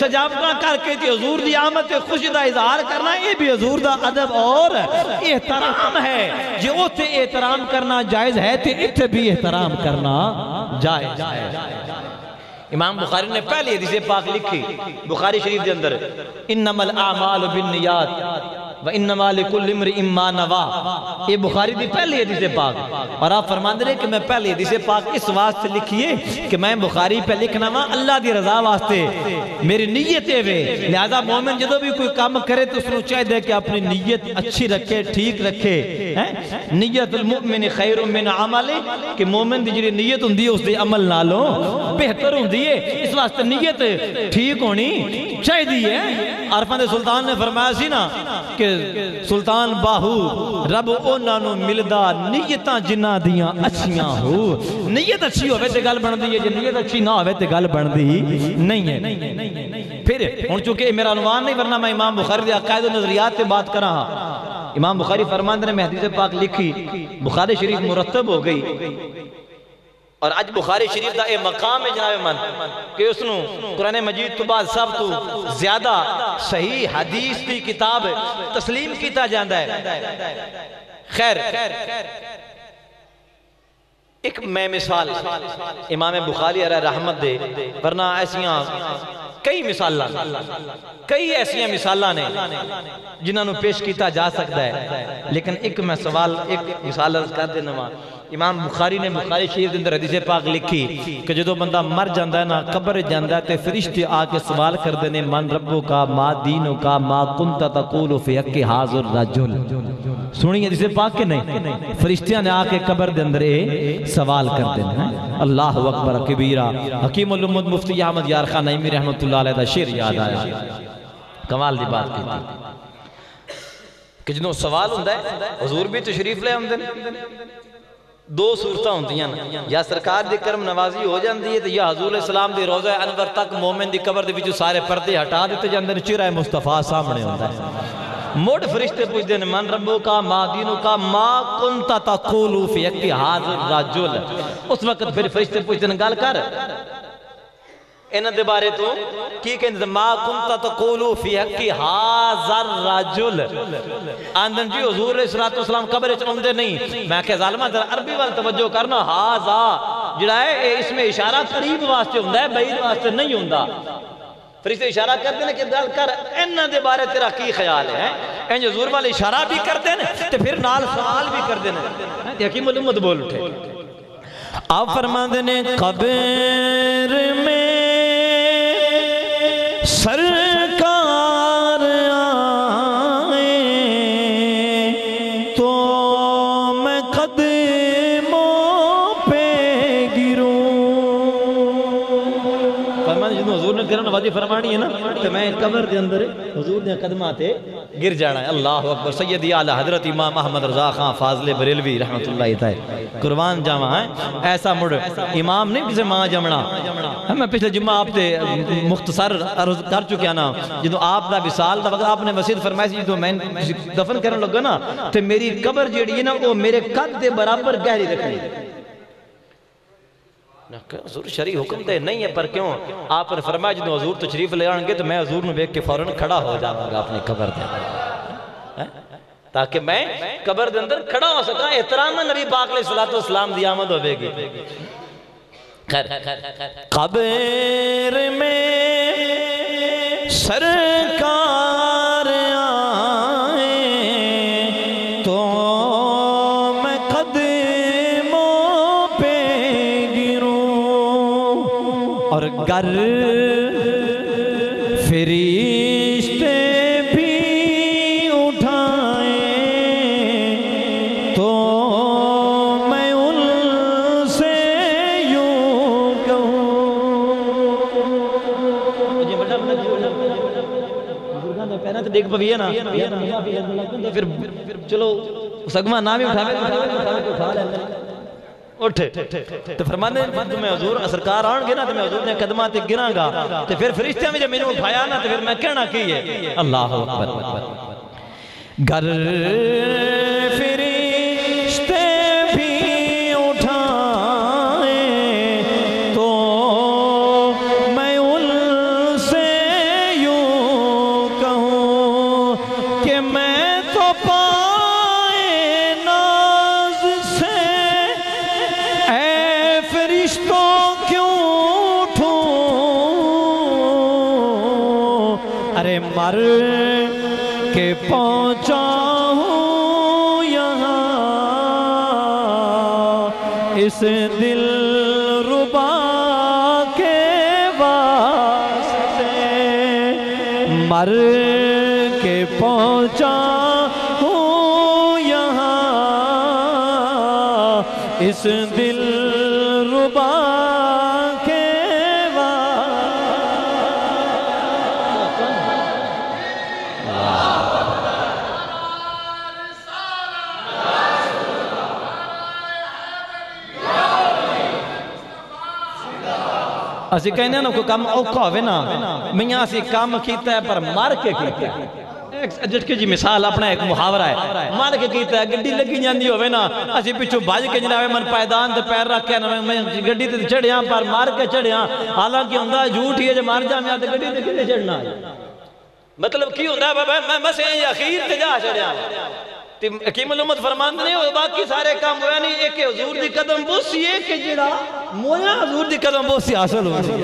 [SPEAKER 1] سجاوتاں کر کے تے حضور دی آمد تے خوشی دا اظہار کرنا، یہ بھی حضور دا ادب اور احترام ہے۔ جے اوتے احترام کرنا جائز ہے تے اتھے بھی احترام کرنا جائز ہے۔ امام بخاری نے پہلی حدیث پاک لکھی بخاری شریف دے اندر، انما الاعمال بالنیات وَإِنَّمَا لِكُلِّ امْرِئٍ مَّا نَوَىٰ، یہ بخاری دی پہلی حدیث پاک، اور آپ فرماندے رہے کہ میں پہلی حدیث پاک اس واسطے لکھیے کہ میں بخاری پہ لکھنا وا اللہ دی رضا واسطے، میری نیت ہے وے، لہذا مومن جدو بھی کوئی کام کرے تو اس نے چاہیے کہ اپنی نیت اچھی رکھے، ٹھیک رکھے۔ نیت المؤمن خیر من عمل، کہ مومن دی جڑی نیت ہوندی ہے اس دے عمل نالوں بہتر ہوندی ہے، اس واسطے نیت ٹھیک ہونی چاہیے۔ عرفان سلطان نے فرمایا سی نا کہ سلطان باہو رب اونا نو ملدا نیتاں جنہ دیاں اچھیاں ہو، نیت اچھی ہوئے تے گل بن دی ہے، جی نیت اچھی نہ ہوئے تے گل بن دی نہیں ہے۔ پھر ہن چونکہ میرا عنوان نہیں، ورنہ میں امام بخاری دے عقائد و نظریات تے بات کر رہا۔ امام بخاری فرماندے نے میں حدیث پاک لکھی، بخاری شریف مرتب ہو گئی، اور اج بخاری شریف دا اے مقام ہے جناب من کہ اس نو قرآن مجید تو بعد سب تو زیادہ صحیح حدیث دی کتاب تسلیم کیتا جاندہ ہے۔ خیر ایک میں مثال امام بخاری علیہ رحمت دے، ورنہ ایسیاں کئی ایسیاں مثالہ نے جنہاں نو پیش کیتا جا سکتا ہے، لیکن ایک میں سوال ایک مثال کر دینا ہوا۔ امام بخاری نے بخاری شریف دے اندر حدیث پاک لکھی کہ جدو بندہ مر جاندہ ہے نا، قبر جاندہ ہے تے فرشتے آکے سوال کر دینے، من ربو کا ما دینو کا ما کنت تقول فی حق حاضر رجل۔ سنی حدیث پاک کے نہیں، فرشتیاں نے آکے قبر دے اندر سوال کر دینے۔ اللہ اکبر کبیرہ۔ حکیم الامت مفتی احمد یار خان نعیمی رحمت اللہ علیہ دا شعر یاد آیا، کمال دی بات کی تھی کہ جنہوں سوال ہوندہ ہے حضور بھی تشریف لے آمدن دو صورتہ ہوندی ہیں یا سرکار دی کرم نوازی ہو جاندی ہے یا حضور علیہ السلام دی روضہ انور تک مومن دی قبر دی وچوں سارے پردے ہٹا دیتے جاندن چہرہ مصطفیٰ سامنے ہوندہ ہے موڑ فرشتے پوچھ دیں من ربو کا ما دینو کا ما کنتا تقولو فی اکی حاضر راجل اس وقت پھر فرشتے پوچھ دیں گال کر انہ دے بارے تو کی کہنے دے ما کنتا تقولو فی اکی حاضر راجل آندن جی حضور علیہ السلام قبر چمدے نہیں میں کہ ظالمہ در عربی وال توجہ کرنا حاضا جڑا ہے اس میں اشارہ قریب واسطے ہوندہ ہے بعید واسطے نہیں ہوندہ فرشتے اشارہ کر دینے کہ دل کر انہ دے بارے تیرا کی خیال ہے ان حضور والے اشارہ بھی کر دینے تے پھر نال سوال بھی کر دینے یقین علمت بول اٹھے آپ فرما دینے قبر میں سرکار آئے تو میں قدموں پہ گروں فرما دینے حضور نے کرن وادی فرمانی ہے نا کہ میں قبر دے اندر حضور نے قدماتے گر جانا ہے اللہ اکبر سیدی اعلی حضرت امام احمد رضا خان فاضل بریلوی رحمت اللہ تعالی قربان جامع ہے ایسا مڑ امام نہیں کسے ماں جمنا میں پچھلے جمعہ آپ تے مختصر عرض کر چکیا نا جدو آپ دا وصال دا وقت آپ نے وسیعت فرمائی سی جدو میں دفن کرنے لگا نا تے میری قبر جیڑی ہے نا وہ میرے قد دے برابر گہری رکھنی حضور شریع حکم دے نہیں ہے پر کیوں آپ نے فرمایا جدو حضور تشریف لے آنگے تو میں حضور نے بیک کے فوراں کھڑا ہو جاؤں گا اپنی قبر دے تاکہ میں قبر دے اندر کھڑا ہو سکا احترام نبی پاک علیہ السلام دی آمد ہو بے گی قبر میں سرکار آئے تو میں قدموں پہ گروں اور گر فرشتے بھی اٹھائیں تو میں ان سے یوں کہوں بزرگاں نے پہنا تو دیکھ پوی ہے نا پھر چلو سگمہ نامی اٹھاوے تو اٹھا لیندے اٹھے تو فرمانے تو میں حضور سرکار آن گے نا تو میں حضور نے قدمات تے گراں گا تو پھر فرشتیاں میں جب میں نے اٹھایا نا تو پھر میں کہنا کی ہے اللہ اکبر گر فرشتے بھی اٹھائیں تو میں ان سے یوں کہوں کہ میں تو پائے ناز سے اے فرشتوں کیوں اٹھوں ارے مر کے پہنچا ہوں یہاں اس دل ربا کے واسطے مر کے پہنچا ہوں یہاں اس دل ربا کے اسی کہنے نا کوئی کام اوکھا ہوئے نا میاں اسی کام کیتا ہے پر مار کے کیتا ہے ایک جٹکے جی مثال اپنا ایک محاورہ ہے مار کے کیتا ہے گڈی لگی جاندی ہوئے نا اسی پچھو بھاج کے جناوے من پائدان تے پیر رکھ کے میں گڈی تے چڑھیاں پر مار کے چڑھیاں حالانکہ ہوندہ جھوٹ ہی ہے جو مار جامعہ تے گڈی تے کنے چڑھنا ہے مطلب کی ہوندہ ہے بابا میں مسئلہ اخیر تے جا چڑھیاں حکیم الامت فرماندے نے وہ باقی سارے کام ہویا نہیں ایک حضور دی قدم بوسی ایک جڑا مویا حضور دی قدم بوسی حاصل ہوئی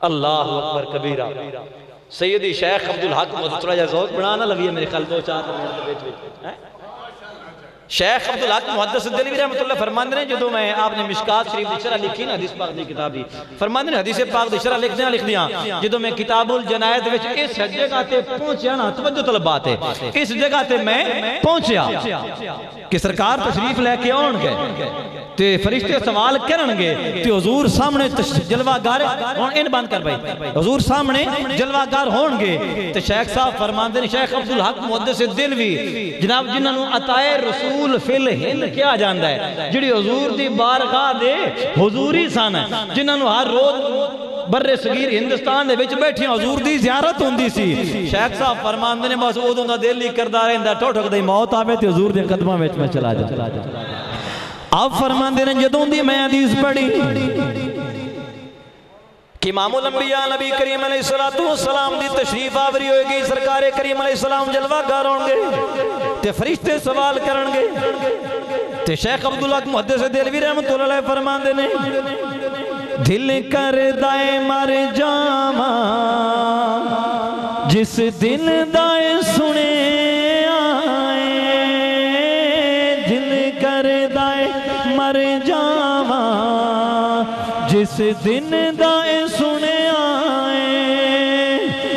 [SPEAKER 1] اللہ اکبر کبیرہ سیدی شیخ عبدالحق مدترہ یا ذوق بنانا لگی ہے میرے خلق دو چار شیخ عبدالحق محدث دلیوی رحمت اللہ فرماندے نے جدو میں آپ نے مشکات شریف دی شرح لکھی نا حدیث پاک دی کتاب دی فرماندے نے حدیث پاک دی شرح لکھ دیا جدو میں کتاب الجنائد وچ اس جگہ تے پہنچیا نا توجہ طلبات ہے اس جگہ تے میں پہنچیا کہ سرکار تشریف لے کے آن گئے تے فرشتے سوال کرنگے تے حضور سامنے جلوہ گار ان بند کر بھائی حضور سامنے جلوہ گار ہونگے تے شیخ صاحب فرماندے شیخ عبدالحق محدث دلوی جناب جنہوں عطائے رسول فی الہند کیا جاندہ ہے جڑی حضور دی بارگاہ دے حضوری سان ہے جنہوں ہر روز برے صغیر ہندوستان دے وچ بیٹھی حضور دی زیارت ہوندی سی شیخ صاحب فرماندے نے بس ادوں دا دل ہی کردا رہندا ٹھوٹک دی موت آوے تے حضور دے قدماں وچ میں چلا جا آپ فرماندے نے جدوں دی میں حدیث پڑھی کہ امام الانبیاء نبی کریم علیہ السلام دی تشریف آوری ہوئے گی سرکار کریم علیہ السلام جلوہ گار ہونگے تے فرشتے سوال کرنگے تے شیخ عبدالحق محدث دہلوی رحمۃ اللہ علیہ فرماندے نے دل کر دائے مر جاواں جس دن دائے سنے آئے دل کر دائے مر جاواں جس دن دائے سنے آئے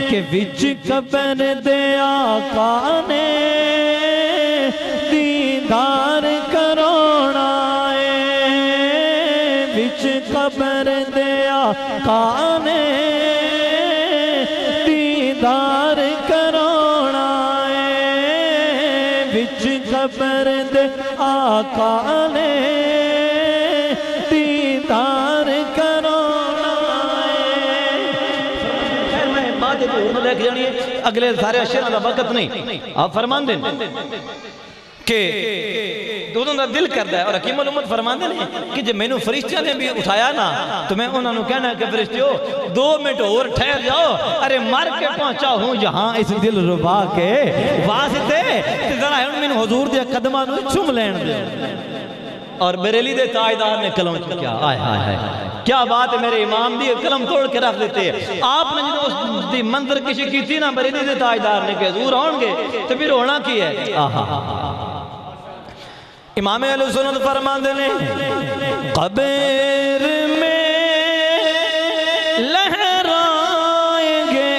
[SPEAKER 1] کہ وچ قبر دے آقا نے دیدار کرونا قبر دے آقا نے دیدار کرونا ہے وچ قبر دے آقا نے دیدار کرونا ہے میں بات لے کے جانی ہے اگلے سارے اشیاء کا وقت نہیں آپ فرمان دیں کہ دونوں دا دل کردہ ہے اور حکیم الامت فرماندے نے کہ جب میں نے فرشتیاں نے بھی اٹھایا نا تو میں انہوں نے کہنا کہ فرشتیوں 2 منٹ اور ٹھہر جاؤ ارے مر کے پہنچا ہوں یہاں اس دل ربا کے واسطے ذرا میں نے حضور دے قدمہ نو چم لین دے اور بریلی دے تاجدار نے قلم کیا آئے آئے کیا بات ہے میرے امام دی قلم توڑ کے رکھ دیتے ہیں آپ نے جنہوں اس دی منظر کسی کی تھی نا بریلی دے تاجدار نے کہ حضور ہونگے تو پھر ہونا کی ہے امام علیہ السلام فرماندے نے قبر میں لہرائیں گے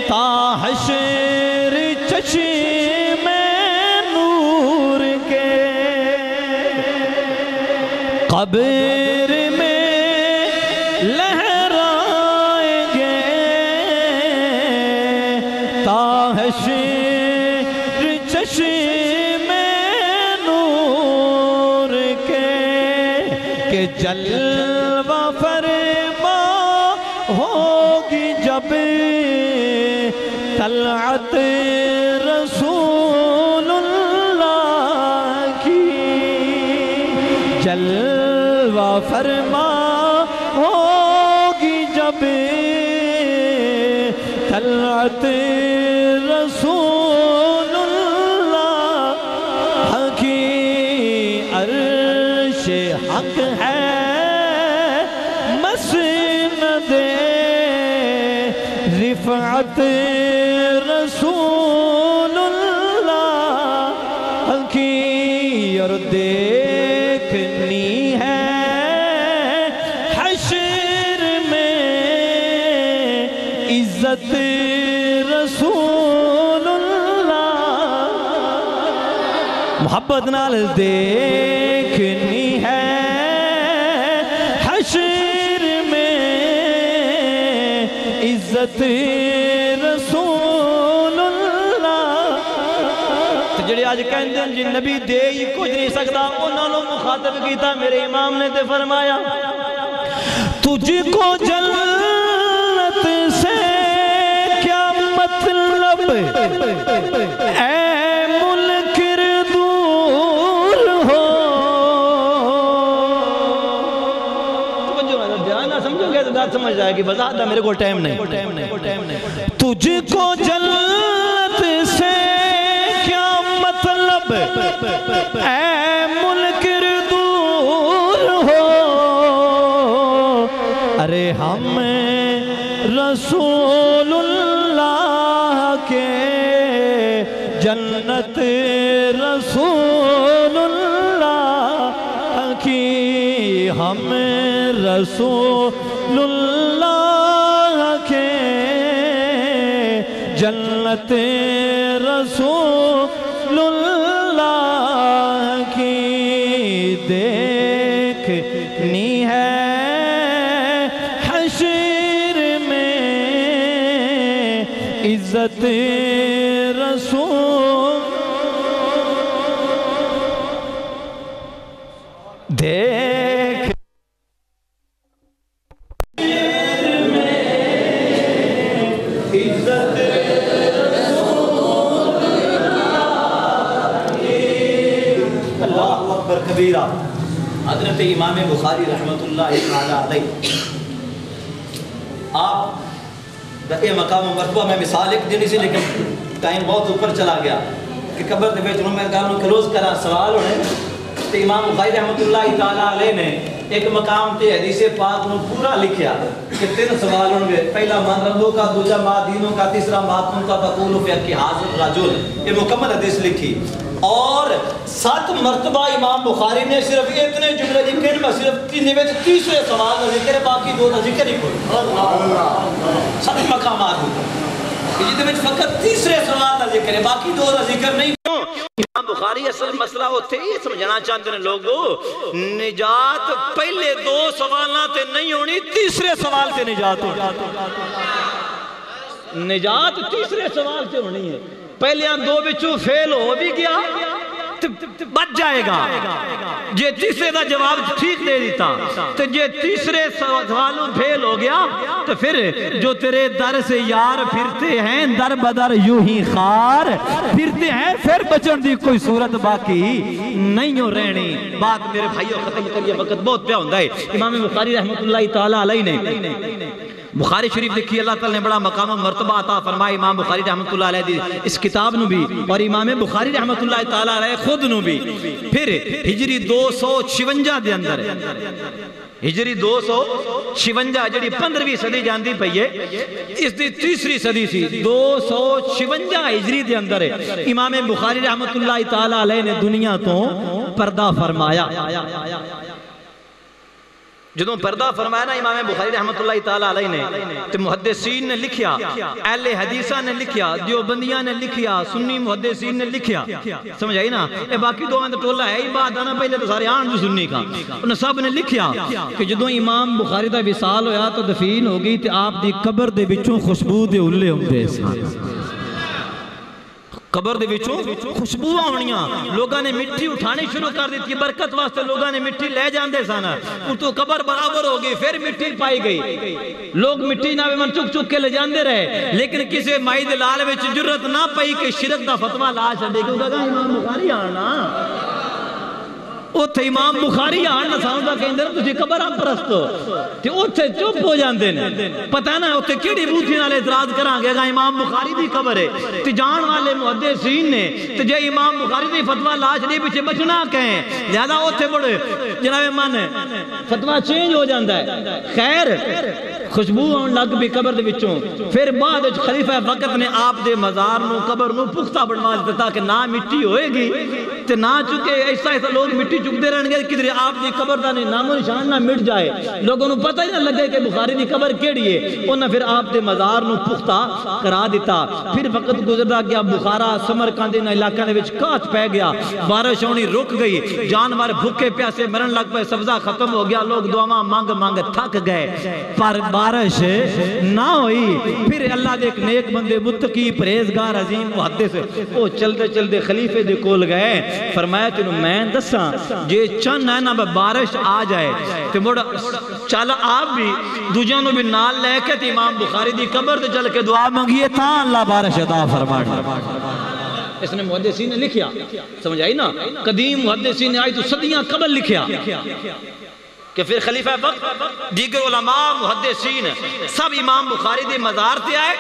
[SPEAKER 1] تا حشر چشم نور کے قبر میں لہرائیں گے تا حشر چشم جلوہ فرما ہوگی جب طلعت رسول اللہ کی جلوہ فرما ہوگی جب طلعت رسول اللہ کی عرش حق ہے رفعت رسول اللہ کی اور دیکھنی ہے حشر میں عزت رسول اللہ محبت نال دیکھنی ہے حشر میں عزت رسول اللہ جڑے آج کہندے ہیں جی نبی دے ہی کچھ نہیں سکتا انہوں نے مخاطب کیتا میرے امام نے تے فرمایا تجھ کو جنت سے کیا مطلب اے منکر دور ہو دھیان نہ سمجھو گے تو بات سمجھ جائے گی وضاحت میرے کو ٹائم نہیں تجھ کو جنت سے کیا مطلب اے منکر دور ہو ارے ہم رسول اللہ کے جنت رسول اللہ کی ہم رسول اللہ کے جنت رسول اللہ کی عزت رسول دیکھ عزت
[SPEAKER 2] اللہ اکبر کبیرہ۔ حضرت امام بخاری رحمۃ اللہ تعالی علیہ آپ یہ مقام و مرتبہ میں مثال ایک دینی سی لیکن ٹائم بہت اوپر چلا گیا کہ قبر دے وچ میں گل کلوز کرا سوال ہونے تے امام بخاری رحمۃ اللہ تعالی علیہ نے ایک مقام تے حدیث پاک نو پورا لکھیا کہ 3 سوال ہوں گے، پہلا من ربوں کا، دوسرا ما دینوں کا، تیسرا ما کن کا تقول فی کہ حاضر رجل، یہ مکمل حدیث لکھی اور 7 مرتبہ امام بخاری نے صرف اتنے جملے لکھے میں صرف 3 سوال کا ذکر ہے، باقی 2 کا ذکر ہی کوئی 7 مقامات جہاں میں فقط 3 سوال کا ذکر ہے، باقی 2 کا ذکر نہیں۔ امام بخاری اصل مسئلہ ہوتے ہی سمجھنا چاہتے ہیں لوگوں، نجات پہلے 2 سوالوں تے نہیں ہونی، 3 سوال تے نجات ہونی، نجات 3 سوال تے ہونی ہے۔ پہلے 2 بچوں فیل ہو بھی گیا بچ جائے گا، جے 3 دا جواب ٹھیک دے دیتا تو جے 3 سوالوں فیل ہو گیا تو پھر جو تیرے در سے یار پھرتے ہیں در بدر یوں ہی خار پھرتے ہیں، پھر بچن دی کوئی صورت باقی نہیں ہو رہنی۔ بات میرے بھائیوں ختم کریے، وقت بہت پیا ہوندہ ہے۔ امام بخاری رحمۃ اللہ تعالی علیہ نے بخاری شریف لکھی، اللہ تعالیٰ نے بڑا مقام و مرتبہ عطا فرمائے امام بخاری رحمۃ اللہ علیہ دی اس کتاب نو بھی اور امام بخاری رحمۃ اللہ تعالیٰ علیہ خود نو بھی۔ پھر ہجری 256 دے اندر ہجری 256 جڑی 15ویں صدی جاندی پئی ہے، اس دی 3ری صدی سی، 256 ہجری دے اندر امام بخاری رحمۃ اللہ تعالیٰ علیہ نے دنیا تو پردہ فرمایا۔ جدوں پردہ فرمایا نا امام بخاری رحمۃ اللہ تعالیٰ علیہ نے تو محدثین نے لکھیا، اہل حدیثہ نے لکھیا، دیوبندیاں نے لکھیا، سنی محدثین نے لکھیا، سمجھ آئی نا؟ اے باقی 2 میں ٹولہ ہے ہی بات آنا، پہلے تو سارے آن جو سنی کا انہوں سب نے لکھیا کہ جدوں امام بخاری دا وصال ہویا تو دفین ہو گئی تو آپ دی قبر دے بچوں خوشبو دے اُلے ہوندے سن، قبر دے وچوں خوشبو آونیاں، لوگاں نے مٹی اٹھانی شروع کر دیتی، برکت واسطے لوگاں نے مٹی لے جاندے سانا، تو قبر برابر ہو گئی، پھر مٹی پائی گئی، لوگ مٹی نہ من چک چک کے لے جاندے رہے، لیکن کسی مائی دلال وچ جرت نہ پئی کہ شرک دا فتوہ لا چھڑے، کیونکہ کہا امام بخاری آنا اوتھے امام بخاری آنا ساؤں دا کہیں دے تجھے قبر ہم پرستو تے اوتھے چپ ہو جاندے نے، پتہ نا اوتھے کیڑی بوتھی نالے اعتراض کران گے گا امام بخاری دی قبر ہے تے جان والے محدثین نے تے جے امام بخاری دی فتوہ لاش نہیں پیچھے بچنا کہیں، لہذا اوتھے بڑے جناب من فتوہ چینج ہو جاندہ ہے۔ خیر خوشبو آن لگ بھی قبر دے وچوں، پھر بعد خلیفہ وقت نے آپ دے مزار نو قبر نو پختہ بڑھوا دیتا تاکہ نہ مٹی ہوئے گی تے نہ چکے ایسا ایسا لوگ مٹی چکتے رہن گے کدھر آپ دی قبر دا نام و نشان نہ مٹ جائے، لوگوں نے پتہ ہی نہ لگے کہ بخاری دی قبر کیڑی ہے، انہوں نے پھر آپ دے مزار نو پختہ کرا دیتا۔ پھر وقت گزردا گیا، بخارا سمرقند ان علاقہ دے وچ کاٹ پہ گیا، بارش ہونی رک گئی، جانور بھوکے پیاسے مرن لگ پے، سبزہ ختم ہو گیا، لوگ دعاواں مانگ مانگ تھک گئے، پر بارش نہ ہوئی۔ پھر اللہ دے ایک نیک بندے متقی پرہیزگار عظیم محدث وہ چلتے چلتے خلیفے دے کول گئے، فرمایا تینوں میں دساں جے چند ہے نا بارش آ جائے تو مڑا چالا آپ بھی دوجہاں نو بھی نال لے کے تے امام بخاری دی قبر تے چل کے دعا مانگیے تھا اللہ بارش عطا فرمائے۔ اس نے محدثین نے لکھیا، سمجھ آئی نا؟ قدیم محدثین نے آئی تو صدیاں قبل لکھیا کہ پھر خلیفہ وقت دیگر علماء محدثین سب امام بخاری دے مزار تے آئے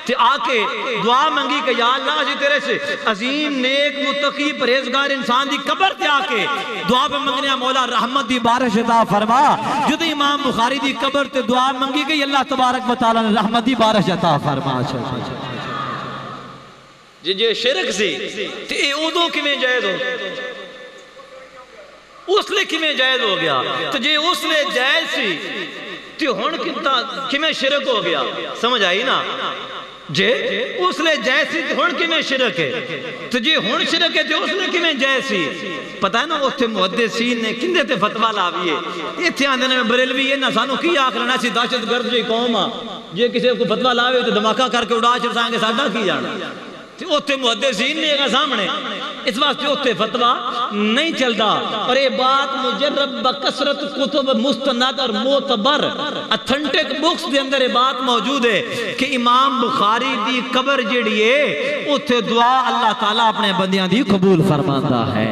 [SPEAKER 2] تے آکے دعا منگی کہ یا اللہ اسی تیرے سے عظیم نیک متقی پرہیزگار انسان دی قبر تے آکے دعا پہ منگنے مولا رحمت دی بارش عطا فرما۔ جد امام بخاری دی قبر تے دعا منگی کہ اللہ تبارک و تعالی نے رحمت دی بارش عطا فرما۔ جے شرک سی تے اے اودوں کی میں جائز ہو، اس لئے کمیں جائز ہو گیا، تو جے اس لئے جائز سی تو ہون کمیں شرک ہو گیا، سمجھ آئی نا؟ جے اس لئے جائز سی تو ہون کمیں شرک ہے، تو جے ہون شرک ہے تو اس لئے کمیں جائز سی۔ پتہ ہے نا اتھے محدثین نے کندے تے فتوہ لاویے، یہ تھے آندھنے میں بریلوی یہ نہ سانو کی آکھ لینا سی دہشت گرد جو قوم جے کسی کو فتوہ لاوے تو دھماکہ کر کے اڑا چھڑسائیں گے ساڈا کی جانا تے اوتھے محدثین نے گا سامنے اس واسطے اوتھے فتوہ نہیں چلتا اور یہ بات مجرب بکثرت کتب مستند اور معتبر اتھنٹک بکس دے اندر یہ بات موجود ہے کہ امام بخاری دی قبر جڑی ہے اوتھے دعا اللہ تعالیٰ اپنے بندیاں دی قبول فرماتا ہے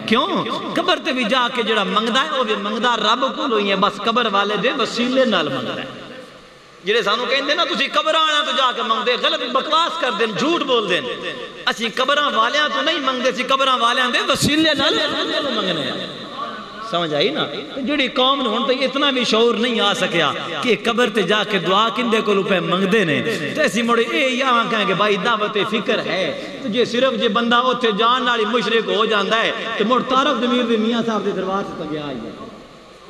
[SPEAKER 2] کیوں قبر تے بھی جا کے جڑا منگدا ہے وہ بھی منگدا رب کو ہوئی ہے بس قبر والے دے وسیلے نال منگدا ہے جڑے سانو کہیں دے نا تسی قبر آنا تو جا کے منگ دے غلط بکواس کر دیں جھوٹ بول دیں اسی قبراں والیاں تو نہیں منگ دے سی قبراں والیاں دے وسیلے نال منگنے ہیں سمجھ آئی نا جڑی قوم نے ہن تے اتنا بھی شعور نہیں آ سکیا کہ قبر تے جا کے دعا کندے کو روپے منگ دے نے تے اسی مڑے اے یا کہیں کہ بھائی دعوت فکر ہے تو جے صرف جے بندہ اوتھے جان والی مشرک ہو جاندا ہے تے مڑ طارق ضمیر دے میاں صاحب دے دربار تے گیا ہے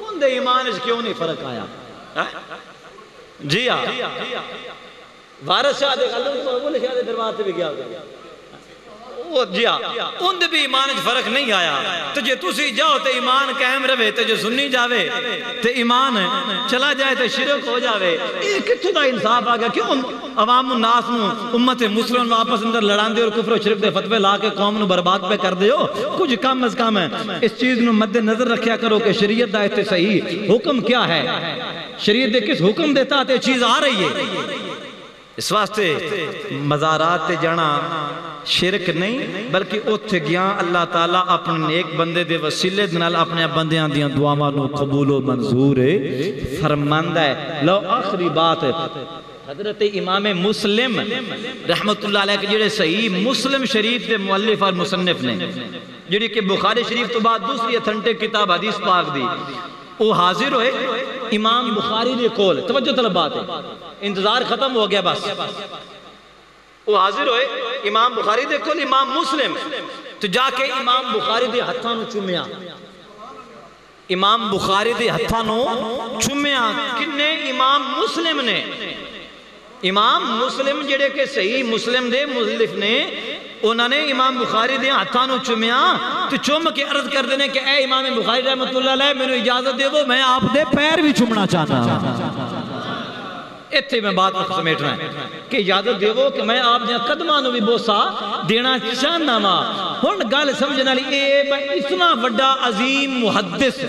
[SPEAKER 2] ان دے ایمان وچ کیوں نہیں فرق آیا جی ہاں وارث شاہ دے غلط بولے شاہ دے دربار تے بھی گیا جی ہاں ان دے بھی ایمان وچ فرق نہیں آیا تو جے تسی جاؤ تے ایمان قائم رہے تے جو سنی جاوے تے ایمان چلا جائے تے شرک ہو جاوے یہ کتھوں دا انصاف آ گیا کیوں عوام الناس نو امت مسلم واپس اندر لڑان دے اور کفر و شرک دے فتوے لا کے قوم نو برباد پہ کر دے ہو کچھ کم از کم ہے اس چیز نو مد نظر رکھیا کرو کہ شریعت دا تے صحیح حکم کیا ہے شریعت دے کس حکم دیتا تے چیز آ رہی ہے اس واسطے مزارات تے جانا شرک نہیں بلکہ اوتھے گیا اللہ تعالیٰ اپنے نیک بندے دے وسیلے دنال اپنے بندیاں دیاں دعاواں نو قبول و منظور فرماندہ ہے لو آخری بات حضرت امام مسلم رحمت اللہ علیہ کے جڑے صحیح مسلم شریف دے مؤلف اور مصنف نے جڑی کہ بخاری شریف تو بعد دوسری اتھنٹک کتاب حدیث پاک دی وہ حاضر ہوئے امام بخاری دے کول توجہ طلب بات ہے انتظار ختم ہو گیا بس وہ حاضر ہوئے امام بخاری دے کول امام مسلم تو جا کے امام بخاری دے ہتھاں نو چومیا امام بخاری دے ہتھاں نو چومیا کنے امام مسلم نے امام مسلم جڑے کہ صحیح مسلم دے مؤلف نے انہوں نے امام بخاری دے ہتھاں نو چومیا تو چوم کے عرض کر دینے کہ اے امام بخاری رحمت اللہ علیہ میں نے اجازت دے وہ میں آپ دے پیر بھی چومنا چاہتا ہوں اتھے میں بات سمیٹنا ہے کہ اجازت دے وہ کہ میں آپ جہاں قدمانو بھی بوسا دینا چاہنا ماں ہون گال سمجھنا لی اے بھائی اتنا وڈا عظیم محدث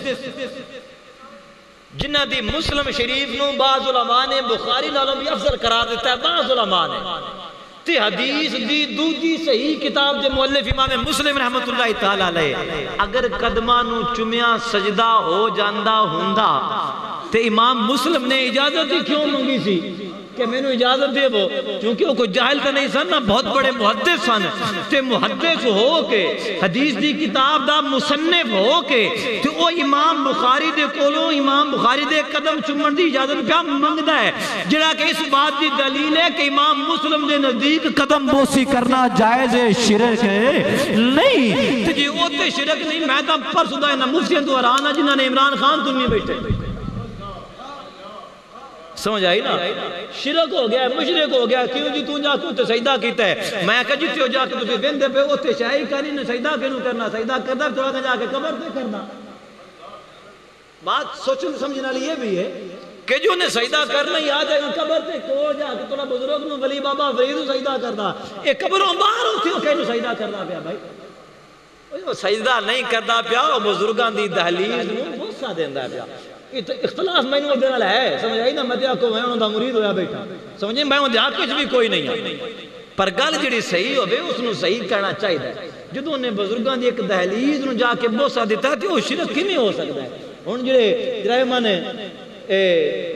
[SPEAKER 2] جنہ دی مسلم شریف نو بعض علماء نے بخاری نالوں بھی افضل قرار دیتا ہے بعض علماء نے تے حدیث دی دوجی صحیح کتاب دے مؤلف امام مسلم رحمت اللہ تعالیٰ علیہ اگر قدمانو چمیا سجدہ ہو جاندہ ہندہ تے امام مسلم نے اجازت ہی کیوں منگی سی کہ میں نے اجازت دے وہ کیونکہ وہ کوئی جاہل تا نہیں سن نا بہت بڑے محدث سن تے محدث ہو کے حدیث دی کتاب دا مصنف ہو کے تے وہ امام بخاری دے کولو امام بخاری دے قدم چمن دی اجازت پہ منگدا ہے جڑا کہ اس بات دی دلیل ہے کہ امام مسلم دے نزدیک قدم بوسی کرنا جائز شرک ہے نہیں تے جی وہ تے شرک نہیں میں تا پرسوں دا نا مفتیاں تو آرانا جنہاں نے عمران خان تو نہیں بیٹھے سمجھ آئی نا شرک ہو گیا مشرک ہو گیا کیوں جی تو جا کے سجدہ کیتا ہے میں کہا جی تو جا کے تجھے بندے پہ اوتے شاہی کرنی نے سجدہ کیوں کرنا سجدہ کرنا تو آگے جا کے قبر پہ کرنا بات سوچن سمجھنا لیے بھی ہے کہ جو نے سجدہ کرنا ہی آ جائے گا قبر پہ کو جا کے تھوڑا بزرگ نو ولی بابا فرید سجدہ کرنا ایک قبروں باہر ہوتی ہو کہ سجدہ کرنا پیا بھائی وہ سجدہ نہیں کرنا پیا وہ بزرگان دی دہلیز نو غصہ دیندا پیا اختلاف میں نے دینا ہے سمجھ آئی نا میں دیا کو میں انہوں دا مرید ہویا بیٹھا سمجھیں میں انہوں دیا کچھ بھی کوئی نہیں ہے پر گل جڑی صحیح ہوئے اس نو صحیح کرنا چاہیے ہے جدو انہیں بزرگان دی ایک دہلیز نو جا کے بوسا دیتا ہے تو وہ شرک کی نہیں ہو سکتا ہے ان جڑے جرائمہ نے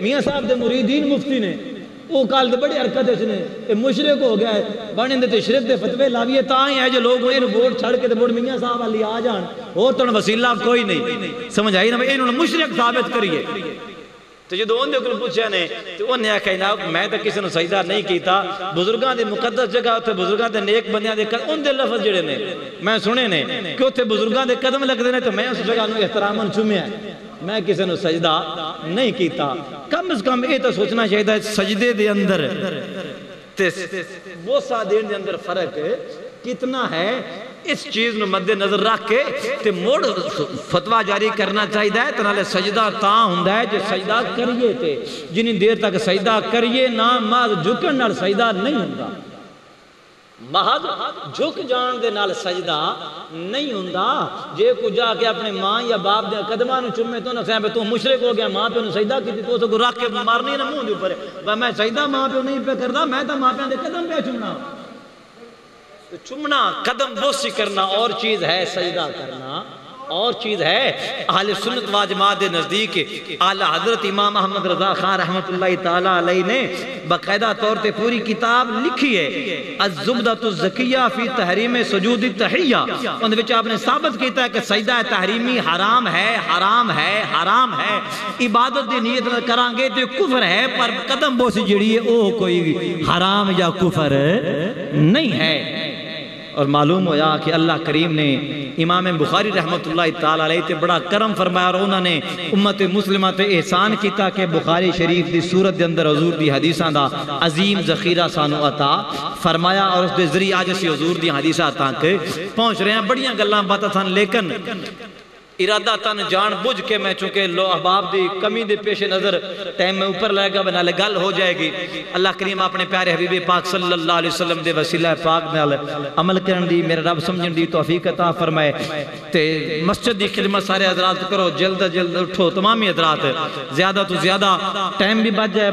[SPEAKER 2] میاں صاحب دے مریدین مفتی نے وہ کال دے بڑی حرکت اس نے مشرک ہو گیا ہے بانے دے شرک دے فتوے لاویے تاں ہے جو لوگ انہوں ووٹ چھڑ کے دے ووٹ میاں صاحب علی آ جان اور تو وسیلہ کوئی نہیں سمجھ آئی نا انہوں نے مشرک ثابت کریے تو جو دون دے کل پوچھے نے تو انہیں کہنا میں تو کسی نے سجدہ نہیں کیتا بزرگان دے مقدس جگہ ہوتے بزرگان دے نیک بندیاں دے قدم ان دے لفظ جڑے نے میں سنے نے کہ ہوتے بزرگان دے قدم لگ دینے تو میں اس جگہ انہوں احتراماً چومیا ہے میں کسی نے سجدہ نہیں کیتا کم از کم یہ تو سوچنا چاہیے سجدے دے اندر بوسا دین دے اندر فرق کتنا ہے اس چیز نو مد نظر رکھ کے تے موڑ فتوہ جاری کرنا چاہیے ہے تو نالے سجدہ تاں ہوندا ہے جو سجدہ کریے تے جنی دیر تک سجدہ کریے نا محض جھکن نال سجدہ نہیں ہوندا محض جھک جان دے نال سجدہ نہیں ہوندا جے کو جا کے اپنے ماں یا باپ دے قدماں نو چومے تو نہ کہیں تو مشرک ہو گیا ماں پہ نو سجدہ کیتی تو کو رکھ کے مارنی نہ منہ دے اوپر میں سجدہ ماں پہ نہیں پہ کردا میں تو ماں پہ دے قدم پہ چومنا چمنا قدم بوسی کرنا اور چیز ہے سجدہ کرنا اور چیز ہے اہل سنت و جماعت نزدیک اعلی حضرت امام احمد رضا خان رحمت اللہ تعالیٰ علیہ نے باقاعدہ طور تے پوری کتاب لکھی ہے الزبدۃ الزکیہ فی تحریم سجود التحیہ ان وچ آپ نے ثابت کیتا ہے کہ سجدہ تحریمی حرام ہے حرام ہے حرام ہے عبادت دی نیت نہ کران گے تے کفر ہے پر قدم بوسی جڑی ہے او کوئی حرام یا کفر نہیں ہے اور معلوم ہویا کہ اللہ کریم نے امام بخاری رحمت اللہ تعالیٰ علیہ تے بڑا کرم فرمایا اور انہوں نے امت مسلمہ تے احسان کیتا کہ بخاری شریف دی صورت دے اندر حضور دی حدیثاں دا عظیم ذخیرہ سانو عطا فرمایا اور اس دے ذریعہ آج اسی حضور دی حدیثاں تک پہنچ رہے ہیں بڑیاں گلاں باتاں تھان لیکن ارادہ تن جان بجھ کے میں چونکہ لو احباب دی کمی دے پیش نظر ٹائم میں اوپر لائے گا بنا لے گل ہو جائے گی اللہ کریم اپنے پیارے حبیب پاک صلی اللہ علیہ وسلم دے وسیلہ پاک نال عمل کرن دی میرے رب سمجھن دی توفیق عطا فرمائے تے مسجد دی خدمت سارے حضرات کرو جلد جلد اٹھو تمامی حضرات زیادہ تو زیادہ ٹائم بھی بچ جائے